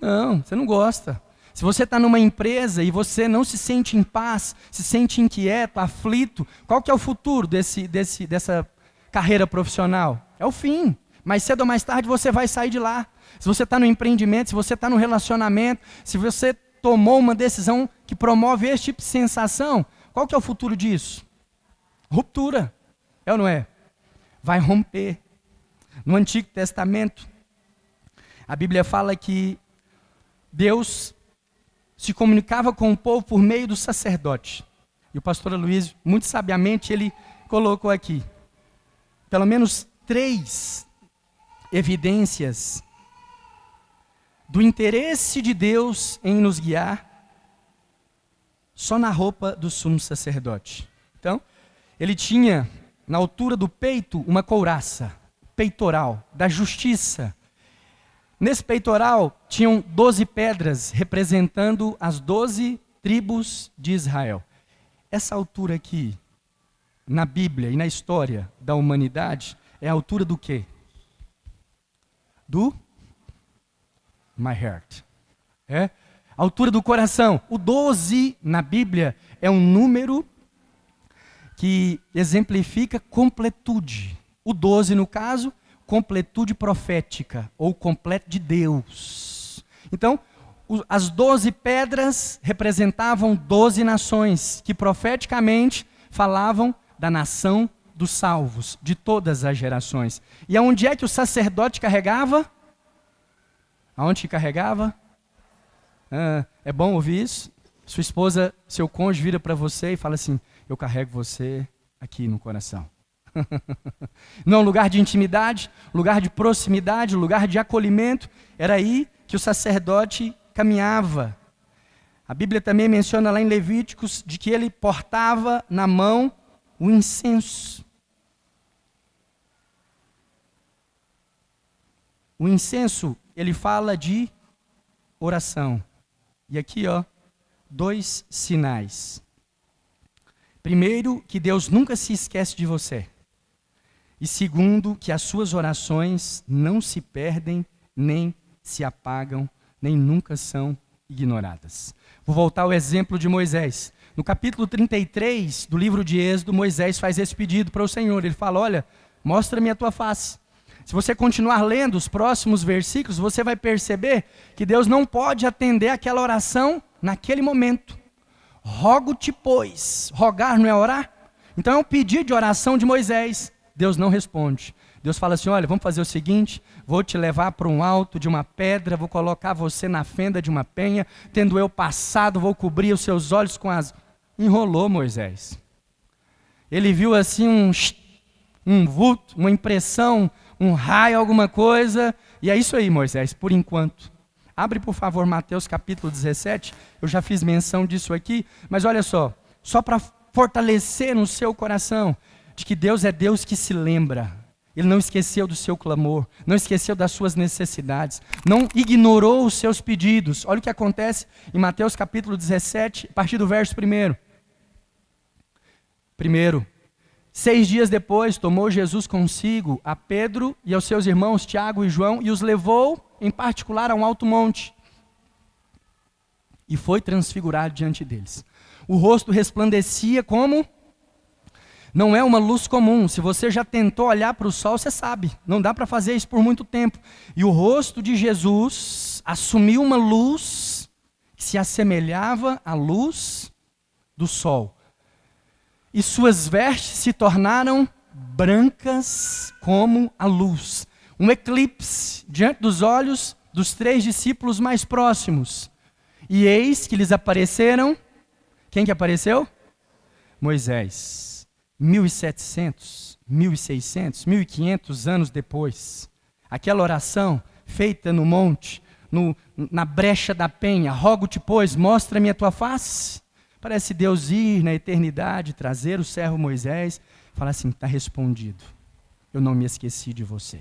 Não, você não gosta. Se você está numa empresa e você não se sente em paz, se sente inquieto, aflito, qual que é o futuro dessa carreira profissional? É o fim. Mais cedo ou mais tarde você vai sair de lá. Se você está no empreendimento, se você está no relacionamento, se você tomou uma decisão que promove esse tipo de sensação, qual que é o futuro disso? Ruptura. É ou não é? Vai romper. No Antigo Testamento, a Bíblia fala que Deus se comunicava com o povo por meio do sacerdote. E o pastor Aloysio, muito sabiamente, ele colocou aqui pelo menos 3 evidências do interesse de Deus em nos guiar só na roupa do sumo sacerdote. Então, ele tinha na altura do peito uma couraça, peitoral, da justiça. Nesse peitoral tinham 12 pedras representando as 12 tribos de Israel. Essa altura aqui, na Bíblia e na história da humanidade, é a altura do quê? Do my heart. É? A altura do coração. O 12 na Bíblia é um número que exemplifica completude. O 12, no caso, completude profética, ou completo de Deus. Então, as 12 pedras representavam 12 nações, que profeticamente falavam da nação dos salvos, de todas as gerações. E aonde é que o sacerdote carregava? Aonde que carregava? É bom ouvir isso? Sua esposa, seu cônjuge vira para você e fala assim: eu carrego você aqui no coração. Não, lugar de intimidade, lugar de proximidade, lugar de acolhimento. Era aí que o sacerdote caminhava. A Bíblia também menciona lá em Levíticos de que ele portava na mão o incenso. O incenso, ele fala de oração. E aqui, 2 sinais. Primeiro, que Deus nunca se esquece de você. E segundo, que as suas orações não se perdem, nem se apagam, nem nunca são ignoradas. Vou voltar ao exemplo de Moisés. No capítulo 33 do livro de Êxodo, Moisés faz esse pedido para o Senhor. Ele fala: olha, mostra-me a tua face. Se você continuar lendo os próximos versículos, você vai perceber que Deus não pode atender aquela oração naquele momento. Rogo-te, pois. Rogar não é orar? Então é um pedido de oração de Moisés. Deus não responde. Deus fala assim: olha, vamos fazer o seguinte, vou te levar para um alto de uma pedra, vou colocar você na fenda de uma penha, tendo eu passado, vou cobrir os seus olhos com as... Enrolou Moisés. Ele viu assim um vulto, uma impressão, um raio, alguma coisa, e é isso aí, Moisés, por enquanto. Abre, por favor, Mateus capítulo 17, eu já fiz menção disso aqui, mas olha só para fortalecer no seu coração, de que Deus é Deus que se lembra. Ele não esqueceu do seu clamor, não esqueceu das suas necessidades, não ignorou os seus pedidos. Olha o que acontece em Mateus capítulo 17, a partir do verso 1. 6 dias depois, tomou Jesus consigo a Pedro e aos seus irmãos Tiago e João e os levou, em particular, a um alto monte. E foi transfigurado diante deles. O rosto resplandecia como... Não é uma luz comum. Se você já tentou olhar para o sol, você sabe. Não dá para fazer isso por muito tempo. E o rosto de Jesus assumiu uma luz que se assemelhava à luz do sol. E suas vestes se tornaram brancas como a luz. Um eclipse diante dos olhos dos 3 discípulos mais próximos. E eis que lhes apareceram... Quem que apareceu? Moisés. 1.700, 1.600, 1.500 anos depois. Aquela oração feita no monte, na brecha da penha. Rogo-te, pois, mostra-me a tua face. Parece Deus ir na eternidade, trazer o servo Moisés, falar assim, está respondido. Eu não me esqueci de você.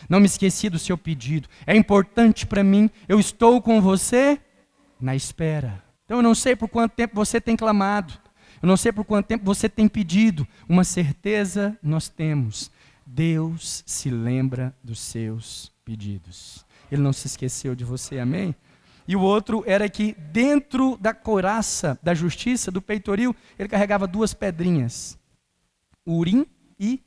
Não me esqueci do seu pedido. É importante para mim. Eu estou com você na espera. Então eu não sei por quanto tempo você tem clamado. Eu não sei por quanto tempo você tem pedido. Uma certeza nós temos. Deus se lembra dos seus pedidos. Ele não se esqueceu de você, amém? E o outro era que dentro da couraça da justiça, do peitoril, ele carregava 2 pedrinhas. Urim e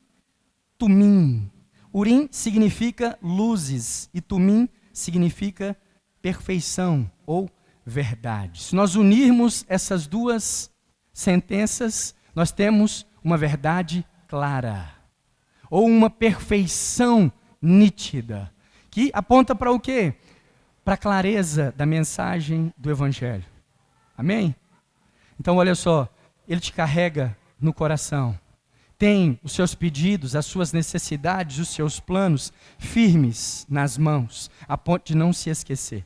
Tumim. Urim significa luzes e Tumim significa perfeição ou verdade. Se nós unirmos essas 2 sentenças, nós temos uma verdade clara, ou uma perfeição nítida, que aponta para o quê? Para a clareza da mensagem do Evangelho. Amém? Então olha só, ele te carrega no coração, tem os seus pedidos, as suas necessidades, os seus planos firmes nas mãos, a ponto de não se esquecer.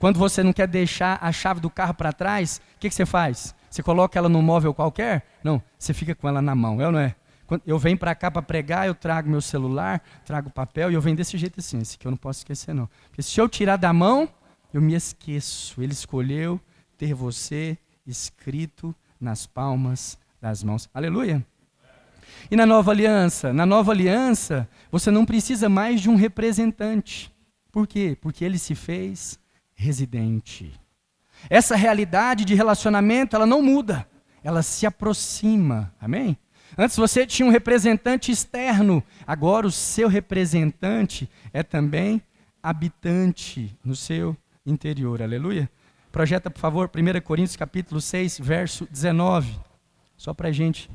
Quando você não quer deixar a chave do carro para trás, o que você faz? Você coloca ela num móvel qualquer? Não, você fica com ela na mão, é ou não é? Quando eu venho para cá para pregar, eu trago meu celular, trago papel, e eu venho desse jeito assim, esse aqui eu não posso esquecer não. Porque se eu tirar da mão, eu me esqueço. Ele escolheu ter você escrito nas palmas das mãos. Aleluia! E na nova aliança? Na nova aliança, você não precisa mais de um representante. Por quê? Porque ele se fez residente. Essa realidade de relacionamento, ela não muda, ela se aproxima. Amém? Antes você tinha um representante externo, agora o seu representante é também habitante no seu interior. Aleluia? Projeta, por favor, 1 Coríntios capítulo 6, verso 19. Só para a gente.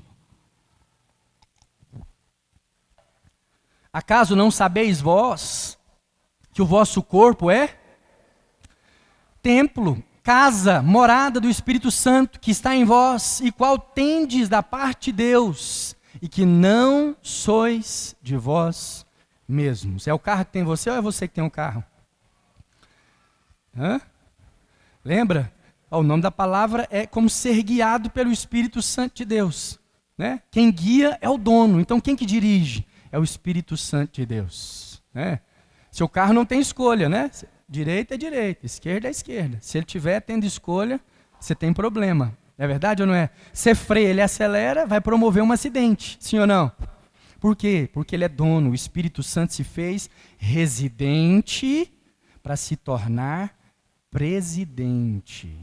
Acaso não sabeis vós que o vosso corpo é templo, casa, morada do Espírito Santo que está em vós, e qual tendes da parte de Deus, e que não sois de vós mesmos? É o carro que tem você ou é você que tem um carro? Lembra? O nome da palavra é como ser guiado pelo Espírito Santo de Deus. Né? Quem guia é o dono, então quem que dirige? É o Espírito Santo de Deus. Né? Seu carro não tem escolha, né? Direita é direita, esquerda é esquerda. Se ele estiver tendo escolha, você tem problema. É verdade ou não é? Você freia, ele acelera, vai promover um acidente. Sim ou não? Por quê? Porque ele é dono. O Espírito Santo se fez residente para se tornar presidente.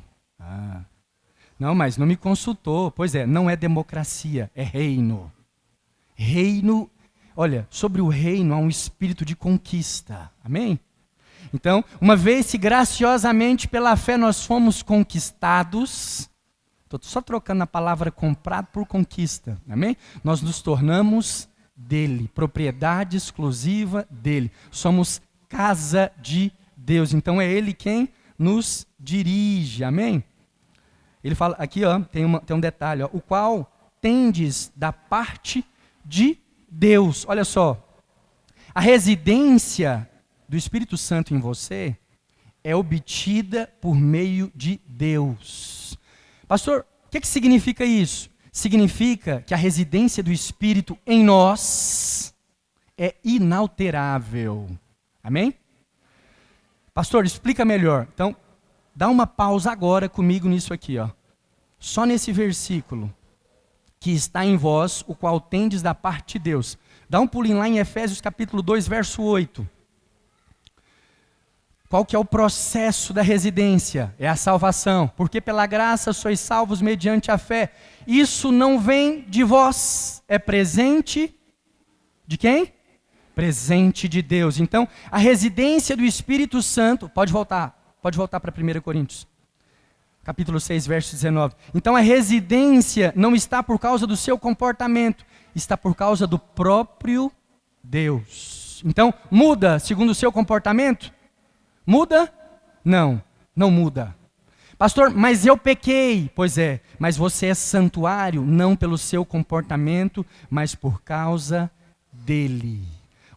Não, mas não me consultou. Pois é, não é democracia, é reino. Reino, olha, sobre o reino há um espírito de conquista. Amém? Então, uma vez que graciosamente pela fé nós fomos conquistados, estou só trocando a palavra comprado por conquista, amém? Nós nos tornamos dele, propriedade exclusiva dele. Somos casa de Deus, então é ele quem nos dirige, amém? Ele fala aqui, ó, tem um detalhe, ó, o qual tendes da parte de Deus. Olha só, a residência do Espírito Santo em você é obtida por meio de Deus. Pastor, o que significa isso? Significa que a residência do Espírito em nós é inalterável. Amém? Pastor, explica melhor. Então, dá uma pausa agora comigo nisso aqui, ó. Só nesse versículo, que está em vós, o qual tendes da parte de Deus. Dá um pulinho lá em Efésios capítulo 2, verso 8. Qual que é o processo da residência? É a salvação. Porque pela graça sois salvos mediante a fé. Isso não vem de vós, é presente de quem? Presente de Deus. Então, a residência do Espírito Santo, pode voltar para 1 Coríntios, capítulo 6, verso 19. Então, a residência não está por causa do seu comportamento, está por causa do próprio Deus. Então, muda segundo o seu comportamento? Muda? Não, não muda. Pastor, mas eu pequei. Pois é, mas você é santuário, não pelo seu comportamento, mas por causa dele.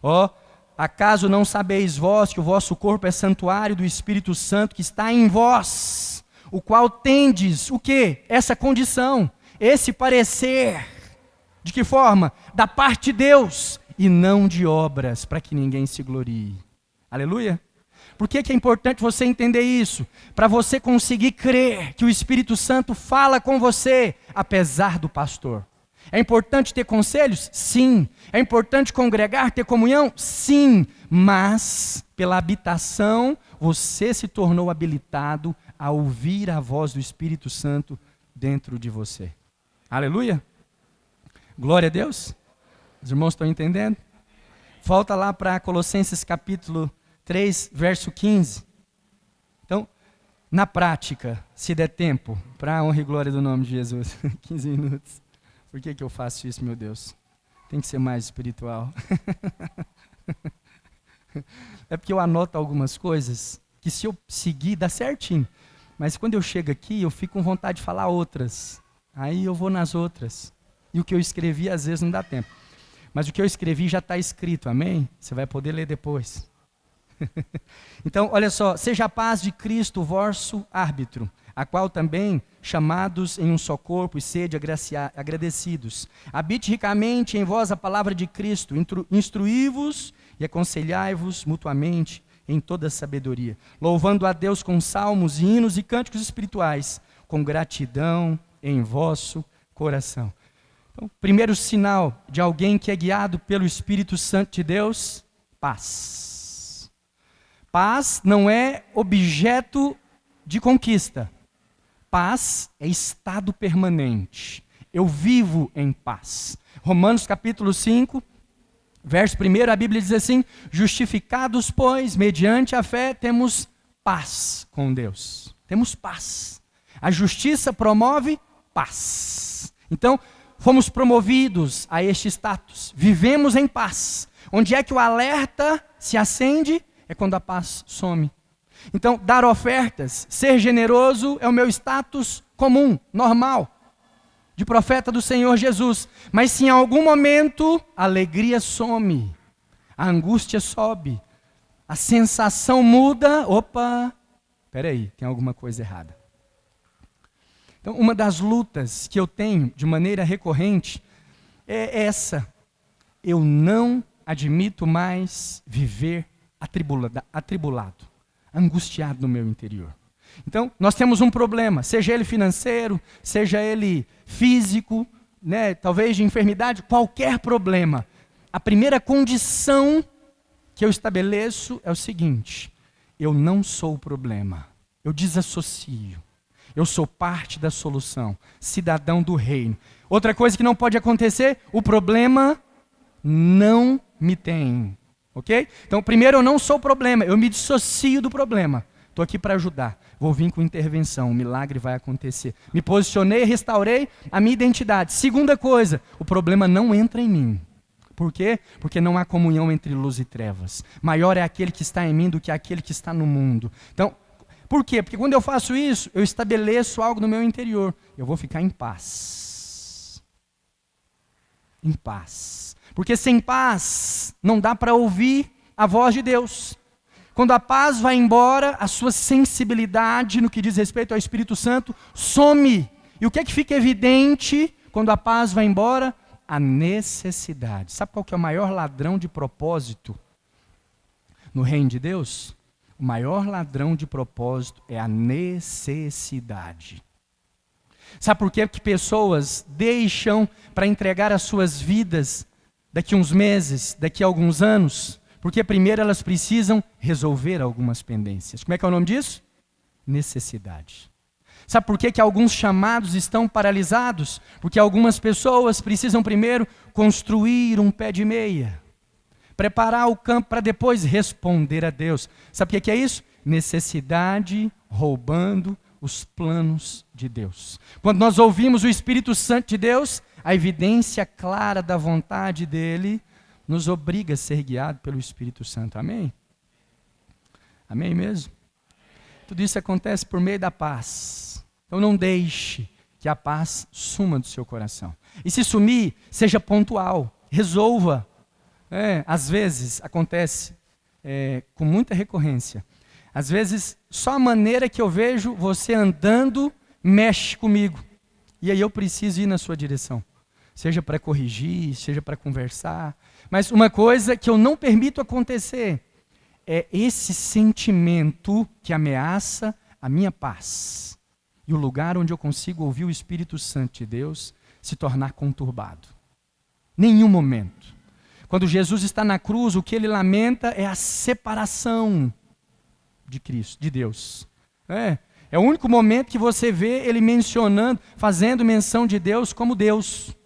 Ó, Acaso não sabeis vós que o vosso corpo é santuário do Espírito Santo que está em vós, o qual tendes o quê? Essa condição, esse parecer. De que forma? Da parte de Deus e não de obras, para que ninguém se glorie. Aleluia? Por que é importante você entender isso? Para você conseguir crer que o Espírito Santo fala com você, apesar do pastor. É importante ter conselhos? Sim. É importante congregar, ter comunhão? Sim. Mas, pela habitação, você se tornou habilitado a ouvir a voz do Espírito Santo dentro de você. Aleluia? Glória a Deus. Os irmãos estão entendendo? Volta lá para Colossenses capítulo 3, verso 15. Então, na prática, se der tempo, para a honra e glória do nome de Jesus, 15 minutos. Por que eu faço isso, meu Deus? Tem que ser mais espiritual. É porque eu anoto algumas coisas que se eu seguir dá certinho. Mas quando eu chego aqui, eu fico com vontade de falar outras. Aí eu vou nas outras. E o que eu escrevi, às vezes, não dá tempo. Mas o que eu escrevi já está escrito, amém? Você vai poder ler depois. Então, olha só. Seja a paz de Cristo, vosso árbitro, a qual também, chamados em um só corpo, e sede agradecidos. Habite ricamente em vós a palavra de Cristo, instruí-vos e aconselhai-vos mutuamente em toda sabedoria, louvando a Deus com salmos, hinos e cânticos espirituais, com gratidão em vosso coração. Então, primeiro sinal de alguém que é guiado pelo Espírito Santo de Deus, paz. Paz não é objeto de conquista. Paz é estado permanente. Eu vivo em paz. Romanos capítulo 5, verso 1, a Bíblia diz assim: justificados, pois, mediante a fé, temos paz com Deus. Temos paz. A justiça promove paz. Então, fomos promovidos a este status. Vivemos em paz. Onde é que o alerta se acende? É quando a paz some. Então, dar ofertas, ser generoso é o meu status comum, normal, de profeta do Senhor Jesus. Mas se em algum momento a alegria some, a angústia sobe, a sensação muda, opa, peraí, tem alguma coisa errada. Então, uma das lutas que eu tenho de maneira recorrente é essa. Eu não admito mais viver atribulado, angustiado no meu interior. Então, nós temos um problema, seja ele financeiro, seja ele físico, né, talvez de enfermidade, qualquer problema. A primeira condição que eu estabeleço é o seguinte: eu não sou o problema, eu desassocio. Eu sou parte da solução, cidadão do reino. Outra coisa que não pode acontecer, o problema não me tem. Ok? Então, primeiro, eu não sou o problema, eu me dissocio do problema. Estou aqui para ajudar, vou vir com intervenção, o milagre vai acontecer. Me posicionei, restaurei a minha identidade. Segunda coisa, o problema não entra em mim. Por quê? Porque não há comunhão entre luz e trevas. Maior é aquele que está em mim do que aquele que está no mundo. Então, por quê? Porque quando eu faço isso, eu estabeleço algo no meu interior. Eu vou ficar em paz. Em paz. Porque sem paz, não dá para ouvir a voz de Deus. Quando a paz vai embora, a sua sensibilidade no que diz respeito ao Espírito Santo some. E o que é que fica evidente quando a paz vai embora? A necessidade. Sabe qual que é o maior ladrão de propósito no reino de Deus? O maior ladrão de propósito é a necessidade. Sabe por quê? Que pessoas deixam para entregar as suas vidas daqui a uns meses, daqui a alguns anos? Porque primeiro elas precisam resolver algumas pendências. Como é que é o nome disso? Necessidade. Sabe por quê que alguns chamados estão paralisados? Porque algumas pessoas precisam primeiro construir um pé de meia. Preparar o campo para depois responder a Deus. Sabe o que é isso? Necessidade roubando os planos de Deus. Quando nós ouvimos o Espírito Santo de Deus, a evidência clara da vontade dele nos obriga a ser guiado pelo Espírito Santo. Amém? Amém mesmo? Tudo isso acontece por meio da paz. Então não deixe que a paz suma do seu coração. E se sumir, seja pontual, resolva. Às vezes acontece com muita recorrência. Às vezes, só a maneira que eu vejo você andando mexe comigo. E aí eu preciso ir na sua direção. Seja para corrigir, seja para conversar. Mas uma coisa que eu não permito acontecer é esse sentimento que ameaça a minha paz. E o lugar onde eu consigo ouvir o Espírito Santo de Deus se tornar conturbado. Nenhum momento. Quando Jesus está na cruz, o que ele lamenta é a separação de Cristo, de Deus. É o único momento que você vê ele mencionando, fazendo menção de Deus como Deus.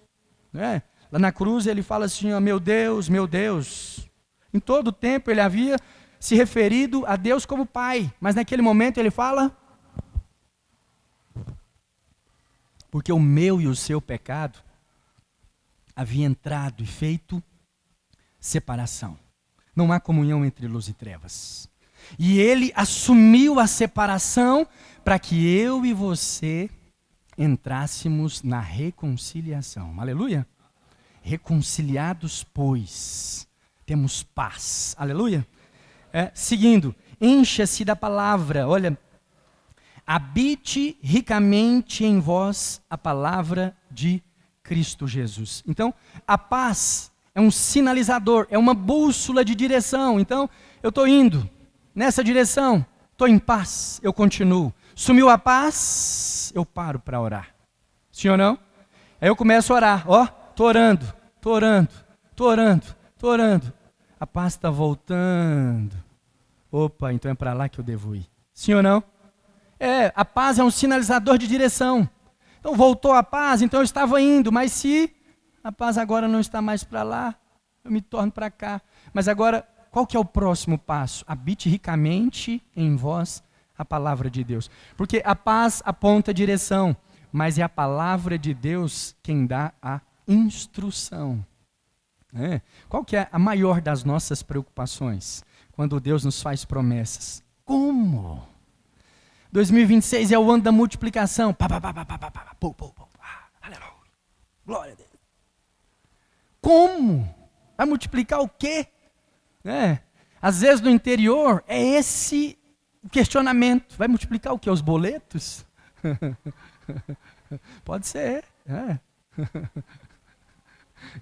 Lá na cruz ele fala assim, ó, meu Deus, meu Deus. Em todo o tempo ele havia se referido a Deus como Pai, mas naquele momento ele fala, porque o meu e o seu pecado havia entrado e feito separação. Não há comunhão entre luz e trevas. E ele assumiu a separação para que eu e você entrássemos na reconciliação. Aleluia? Reconciliados, pois, temos paz. Aleluia? Seguindo, encha-se da palavra. Olha, habite ricamente em vós a palavra de Cristo Jesus. Então, a paz é um sinalizador, é uma bússola de direção. Então, eu estou indo nessa direção, estou em paz, eu continuo. Sumiu a paz, eu paro para orar. Sim ou não? Aí eu começo a orar, estou orando, estou orando, estou orando, estou orando. A paz está voltando. Opa, então é para lá que eu devo ir. Sim ou não? A paz é um sinalizador de direção. Então voltou a paz, então eu estava indo, mas se a paz agora não está mais para lá, eu me torno para cá. Mas agora, qual que é o próximo passo? Habite ricamente em vós a palavra de Deus. Porque a paz aponta a direção, mas é a palavra de Deus quem dá a instrução. Qual que é a maior das nossas preocupações? Quando Deus nos faz promessas. Como? 2026 é o ano da multiplicação. Aleluia. Glória a Deus. Como? Vai multiplicar o quê? Às vezes no interior é esse o questionamento. Vai multiplicar o quê? Os boletos? Pode ser.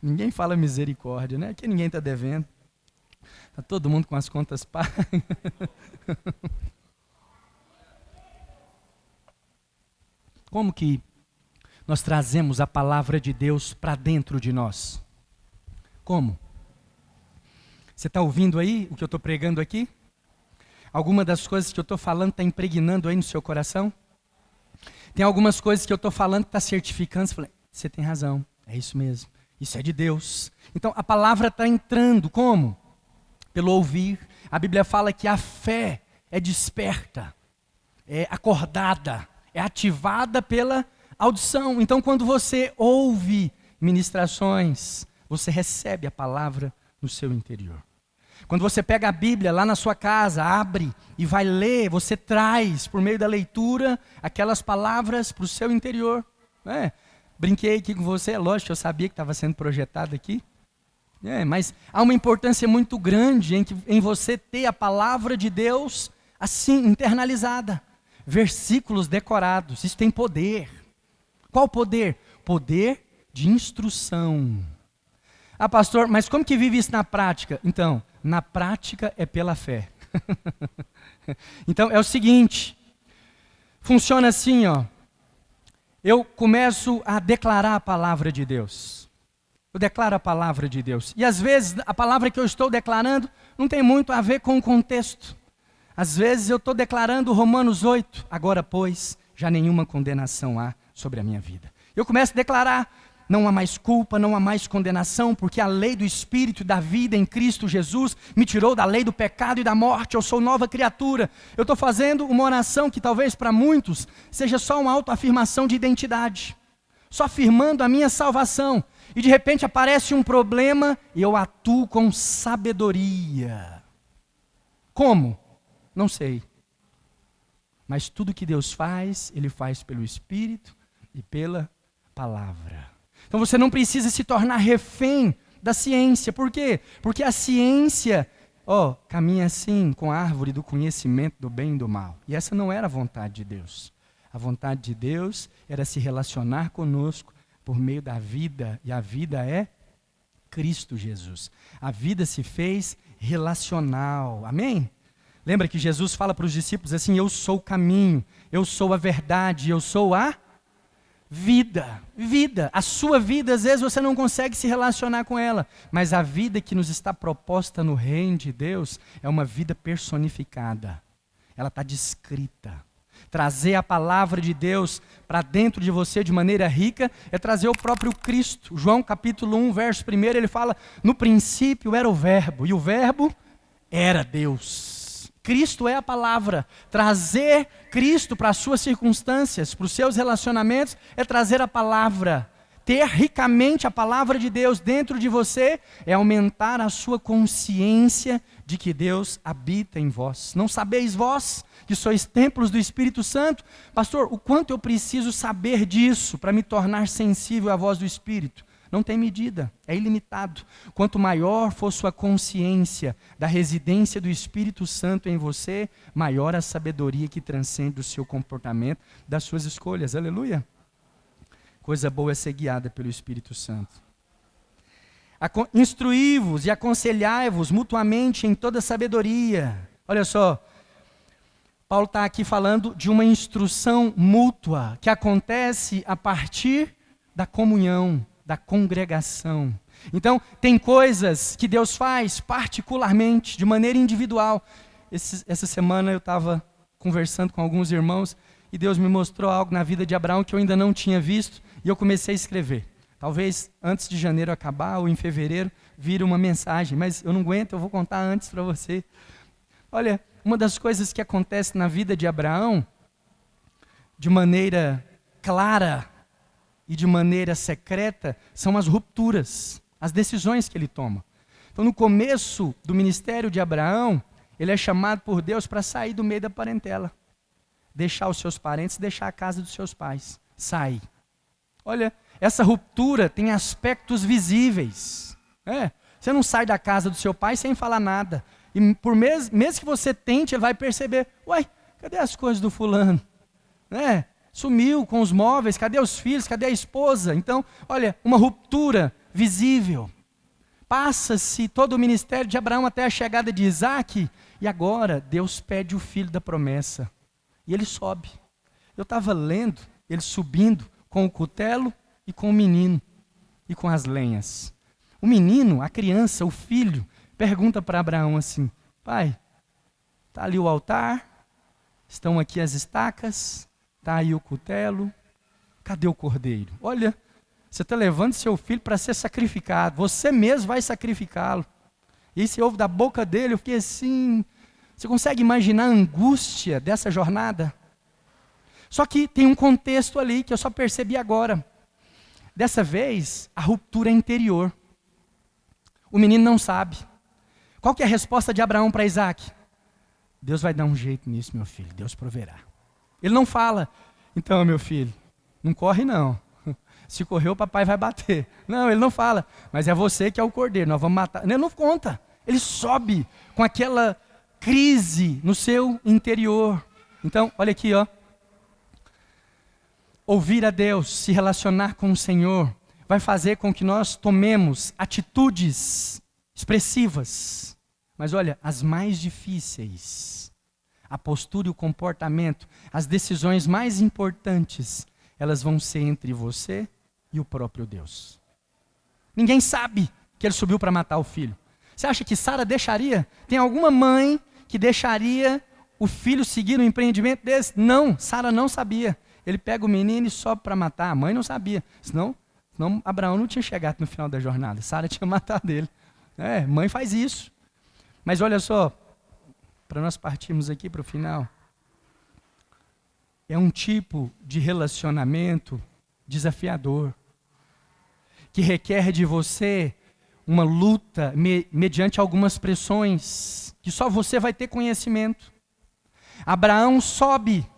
Ninguém fala misericórdia, né? Aqui ninguém está devendo. Está todo mundo com as contas pagas. Como que nós trazemos a palavra de Deus para dentro de nós? Como? Você está ouvindo aí o que eu estou pregando aqui? Alguma das coisas que eu estou falando está impregnando aí no seu coração? Tem algumas coisas que eu estou falando que está certificando. Você tem razão, é isso mesmo. Isso é de Deus. Então a palavra está entrando. Como? Pelo ouvir. A Bíblia fala que a fé é desperta, é acordada, é ativada pela audição. Então quando você ouve ministrações, você recebe a palavra no seu interior. Quando você pega a Bíblia lá na sua casa, abre e vai ler, você traz, por meio da leitura, aquelas palavras para o seu interior. Brinquei aqui com você, é lógico que eu sabia que estava sendo projetado aqui. Mas há uma importância muito grande em você ter a palavra de Deus assim, internalizada. Versículos decorados, isso tem poder. Qual poder? Poder de instrução. Ah, pastor, mas como que vive isso na prática? Então, na prática é pela fé. Então, é o seguinte, funciona assim, eu começo a declarar a palavra de Deus. Eu declaro a palavra de Deus. E às vezes, a palavra que eu estou declarando não tem muito a ver com o contexto. Às vezes eu estou declarando Romanos 8, agora pois, já nenhuma condenação há sobre a minha vida. Eu começo a declarar, não há mais culpa, não há mais condenação, porque a lei do Espírito e da vida em Cristo Jesus me tirou da lei do pecado e da morte, eu sou nova criatura. Eu estou fazendo uma oração que talvez para muitos seja só uma autoafirmação de identidade, só afirmando a minha salvação, e de repente aparece um problema e eu atuo com sabedoria. Como? Não sei. Mas tudo que Deus faz, Ele faz pelo Espírito e pela palavra. Então você não precisa se tornar refém da ciência. Por quê? Porque a ciência, caminha assim com a árvore do conhecimento do bem e do mal. E essa não era a vontade de Deus. A vontade de Deus era se relacionar conosco por meio da vida, e a vida é Cristo Jesus. A vida se fez relacional. Amém? Lembra que Jesus fala para os discípulos assim: eu sou o caminho, eu sou a verdade, eu sou a vida. Vida. A sua vida, às vezes você não consegue se relacionar com ela, mas a vida que nos está proposta no reino de Deus é uma vida personificada. Ela está descrita. Trazer a palavra de Deus para dentro de você de maneira rica é trazer o próprio Cristo. João capítulo 1, verso 1, ele fala: no princípio era o verbo, e o verbo era Deus. Cristo é a palavra. Trazer Cristo para as suas circunstâncias, para os seus relacionamentos, é trazer a palavra. Ter ricamente a palavra de Deus dentro de você é aumentar a sua consciência de que Deus habita em vós. Não sabeis vós que sois templos do Espírito Santo? Pastor, o quanto eu preciso saber disso para me tornar sensível à voz do Espírito? Não tem medida, é ilimitado. Quanto maior for sua consciência da residência do Espírito Santo em você, maior a sabedoria que transcende o seu comportamento, das suas escolhas. Aleluia! Coisa boa é ser guiada pelo Espírito Santo. Instruí-vos e aconselhai-vos mutuamente em toda sabedoria. Olha só, Paulo está aqui falando de uma instrução mútua que acontece a partir da comunhão, da congregação. Então, tem coisas que Deus faz particularmente, de maneira individual. Essa semana eu estava conversando com alguns irmãos e Deus me mostrou algo na vida de Abraão que eu ainda não tinha visto e eu comecei a escrever. Talvez antes de janeiro acabar ou em fevereiro vire uma mensagem, mas eu não aguento, eu vou contar antes para você. Olha, uma das coisas que acontece na vida de Abraão, de maneira clara e de maneira secreta, são as rupturas, as decisões que ele toma. Então, no começo do ministério de Abraão, ele é chamado por Deus para sair do meio da parentela. Deixar os seus parentes, deixar a casa dos seus pais. Sair. Olha, essa ruptura tem aspectos visíveis. Você não sai da casa do seu pai sem falar nada. E por mesmo que você tente, ele vai perceber: uai, cadê as coisas do fulano? Sumiu com os móveis, cadê os filhos, cadê a esposa? Então, olha, uma ruptura visível. Passa-se todo o ministério de Abraão até a chegada de Isaac, e agora Deus pede o filho da promessa. E ele sobe. Eu estava lendo, ele subindo com o cutelo e com o menino, e com as lenhas. O menino, a criança, o filho, pergunta para Abraão assim: pai, está ali o altar, estão aqui as estacas, está aí o cutelo, cadê o cordeiro? Olha, você está levando seu filho para ser sacrificado, você mesmo vai sacrificá-lo. E você ouve da boca dele, eu fiquei assim, você consegue imaginar a angústia dessa jornada? Só que tem um contexto ali que eu só percebi agora. Dessa vez, a ruptura é interior. O menino não sabe. Qual que é a resposta de Abraão para Isaac? Deus vai dar um jeito nisso, meu filho, Deus proverá. Ele não fala: então, meu filho, não corre não. Se correr, o papai vai bater. Não, ele não fala: mas é você que é o cordeiro, nós vamos matar. Ele não conta. Ele sobe com aquela crise no seu interior. Então, olha aqui, ó. Ouvir a Deus, se relacionar com o Senhor, vai fazer com que nós tomemos atitudes expressivas. Mas olha, as mais difíceis, a postura e o comportamento, as decisões mais importantes, elas vão ser entre você e o próprio Deus. Ninguém sabe que ele subiu para matar o filho. Você acha que Sara deixaria? Tem alguma mãe que deixaria o filho seguir um empreendimento desse? Não, Sara não sabia. Ele pega o menino e sobe para matar. A mãe não sabia. Senão Abraão não tinha chegado no final da jornada. Sara tinha matado ele. Mãe faz isso. Mas olha só, para nós partirmos aqui para o final, é um tipo de relacionamento desafiador, que requer de você uma luta mediante algumas pressões, que só você vai ter conhecimento. Abraão sobe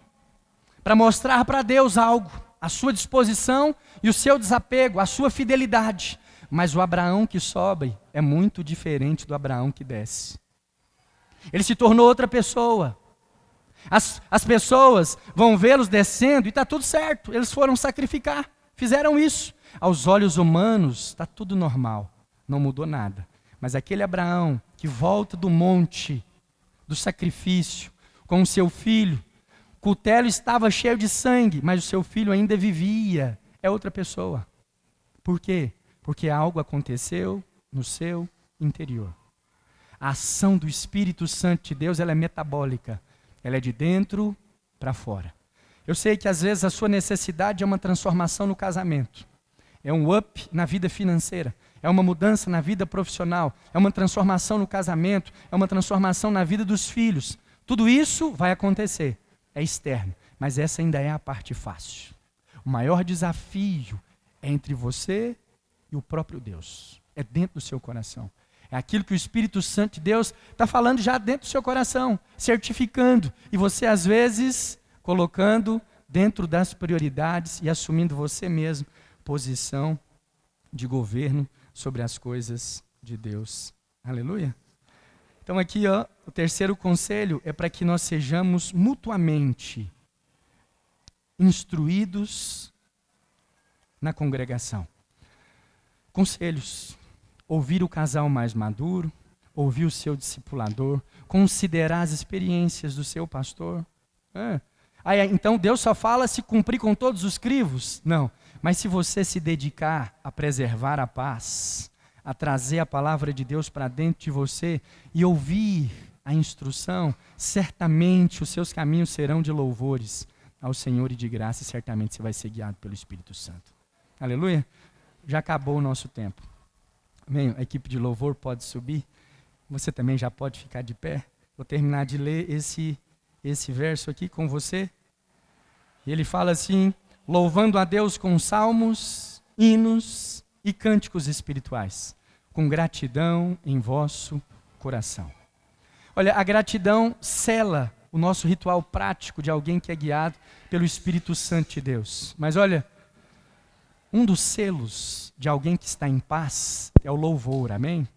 para mostrar para Deus algo, a sua disposição e o seu desapego, a sua fidelidade. Mas o Abraão que sobe é muito diferente do Abraão que desce. Ele se tornou outra pessoa. As pessoas vão vê-los descendo e está tudo certo. Eles foram sacrificar, fizeram isso. Aos olhos humanos está tudo normal, não mudou nada. Mas aquele Abraão que volta do monte, do sacrifício, com o seu filho, o cutelo estava cheio de sangue, mas o seu filho ainda vivia. É outra pessoa. Por quê? Porque algo aconteceu no seu interior. A ação do Espírito Santo de Deus, ela é metabólica. Ela é de dentro para fora. Eu sei que às vezes a sua necessidade é uma transformação no casamento. É um up na vida financeira. É uma mudança na vida profissional. É uma transformação no casamento. É uma transformação na vida dos filhos. Tudo isso vai acontecer. É externo. Mas essa ainda é a parte fácil. O maior desafio é entre você e o próprio Deus. É dentro do seu coração. É aquilo que o Espírito Santo de Deus está falando já dentro do seu coração, certificando. E você, às vezes, colocando dentro das prioridades e assumindo você mesmo posição de governo sobre as coisas de Deus. Aleluia? Então aqui, o terceiro conselho é para que nós sejamos mutuamente instruídos na congregação. Conselhos. Ouvir o casal mais maduro, ouvir o seu discipulador, considerar as experiências do seu pastor. Então Deus só fala se cumprir com todos os crivos? Não, mas se você se dedicar a preservar a paz, a trazer a palavra de Deus para dentro de você e ouvir a instrução, certamente os seus caminhos serão de louvores ao Senhor e de graça, e certamente você vai ser guiado pelo Espírito Santo. Aleluia? Já acabou o nosso tempo. Amém? A equipe de louvor pode subir. Você também já pode ficar de pé. Vou terminar de ler esse verso aqui com você. Ele fala assim: louvando a Deus com salmos, hinos e cânticos espirituais, com gratidão em vosso coração. Olha, a gratidão sela o nosso ritual prático de alguém que é guiado pelo Espírito Santo de Deus. Mas olha, um dos selos de alguém que está em paz é o louvor, amém?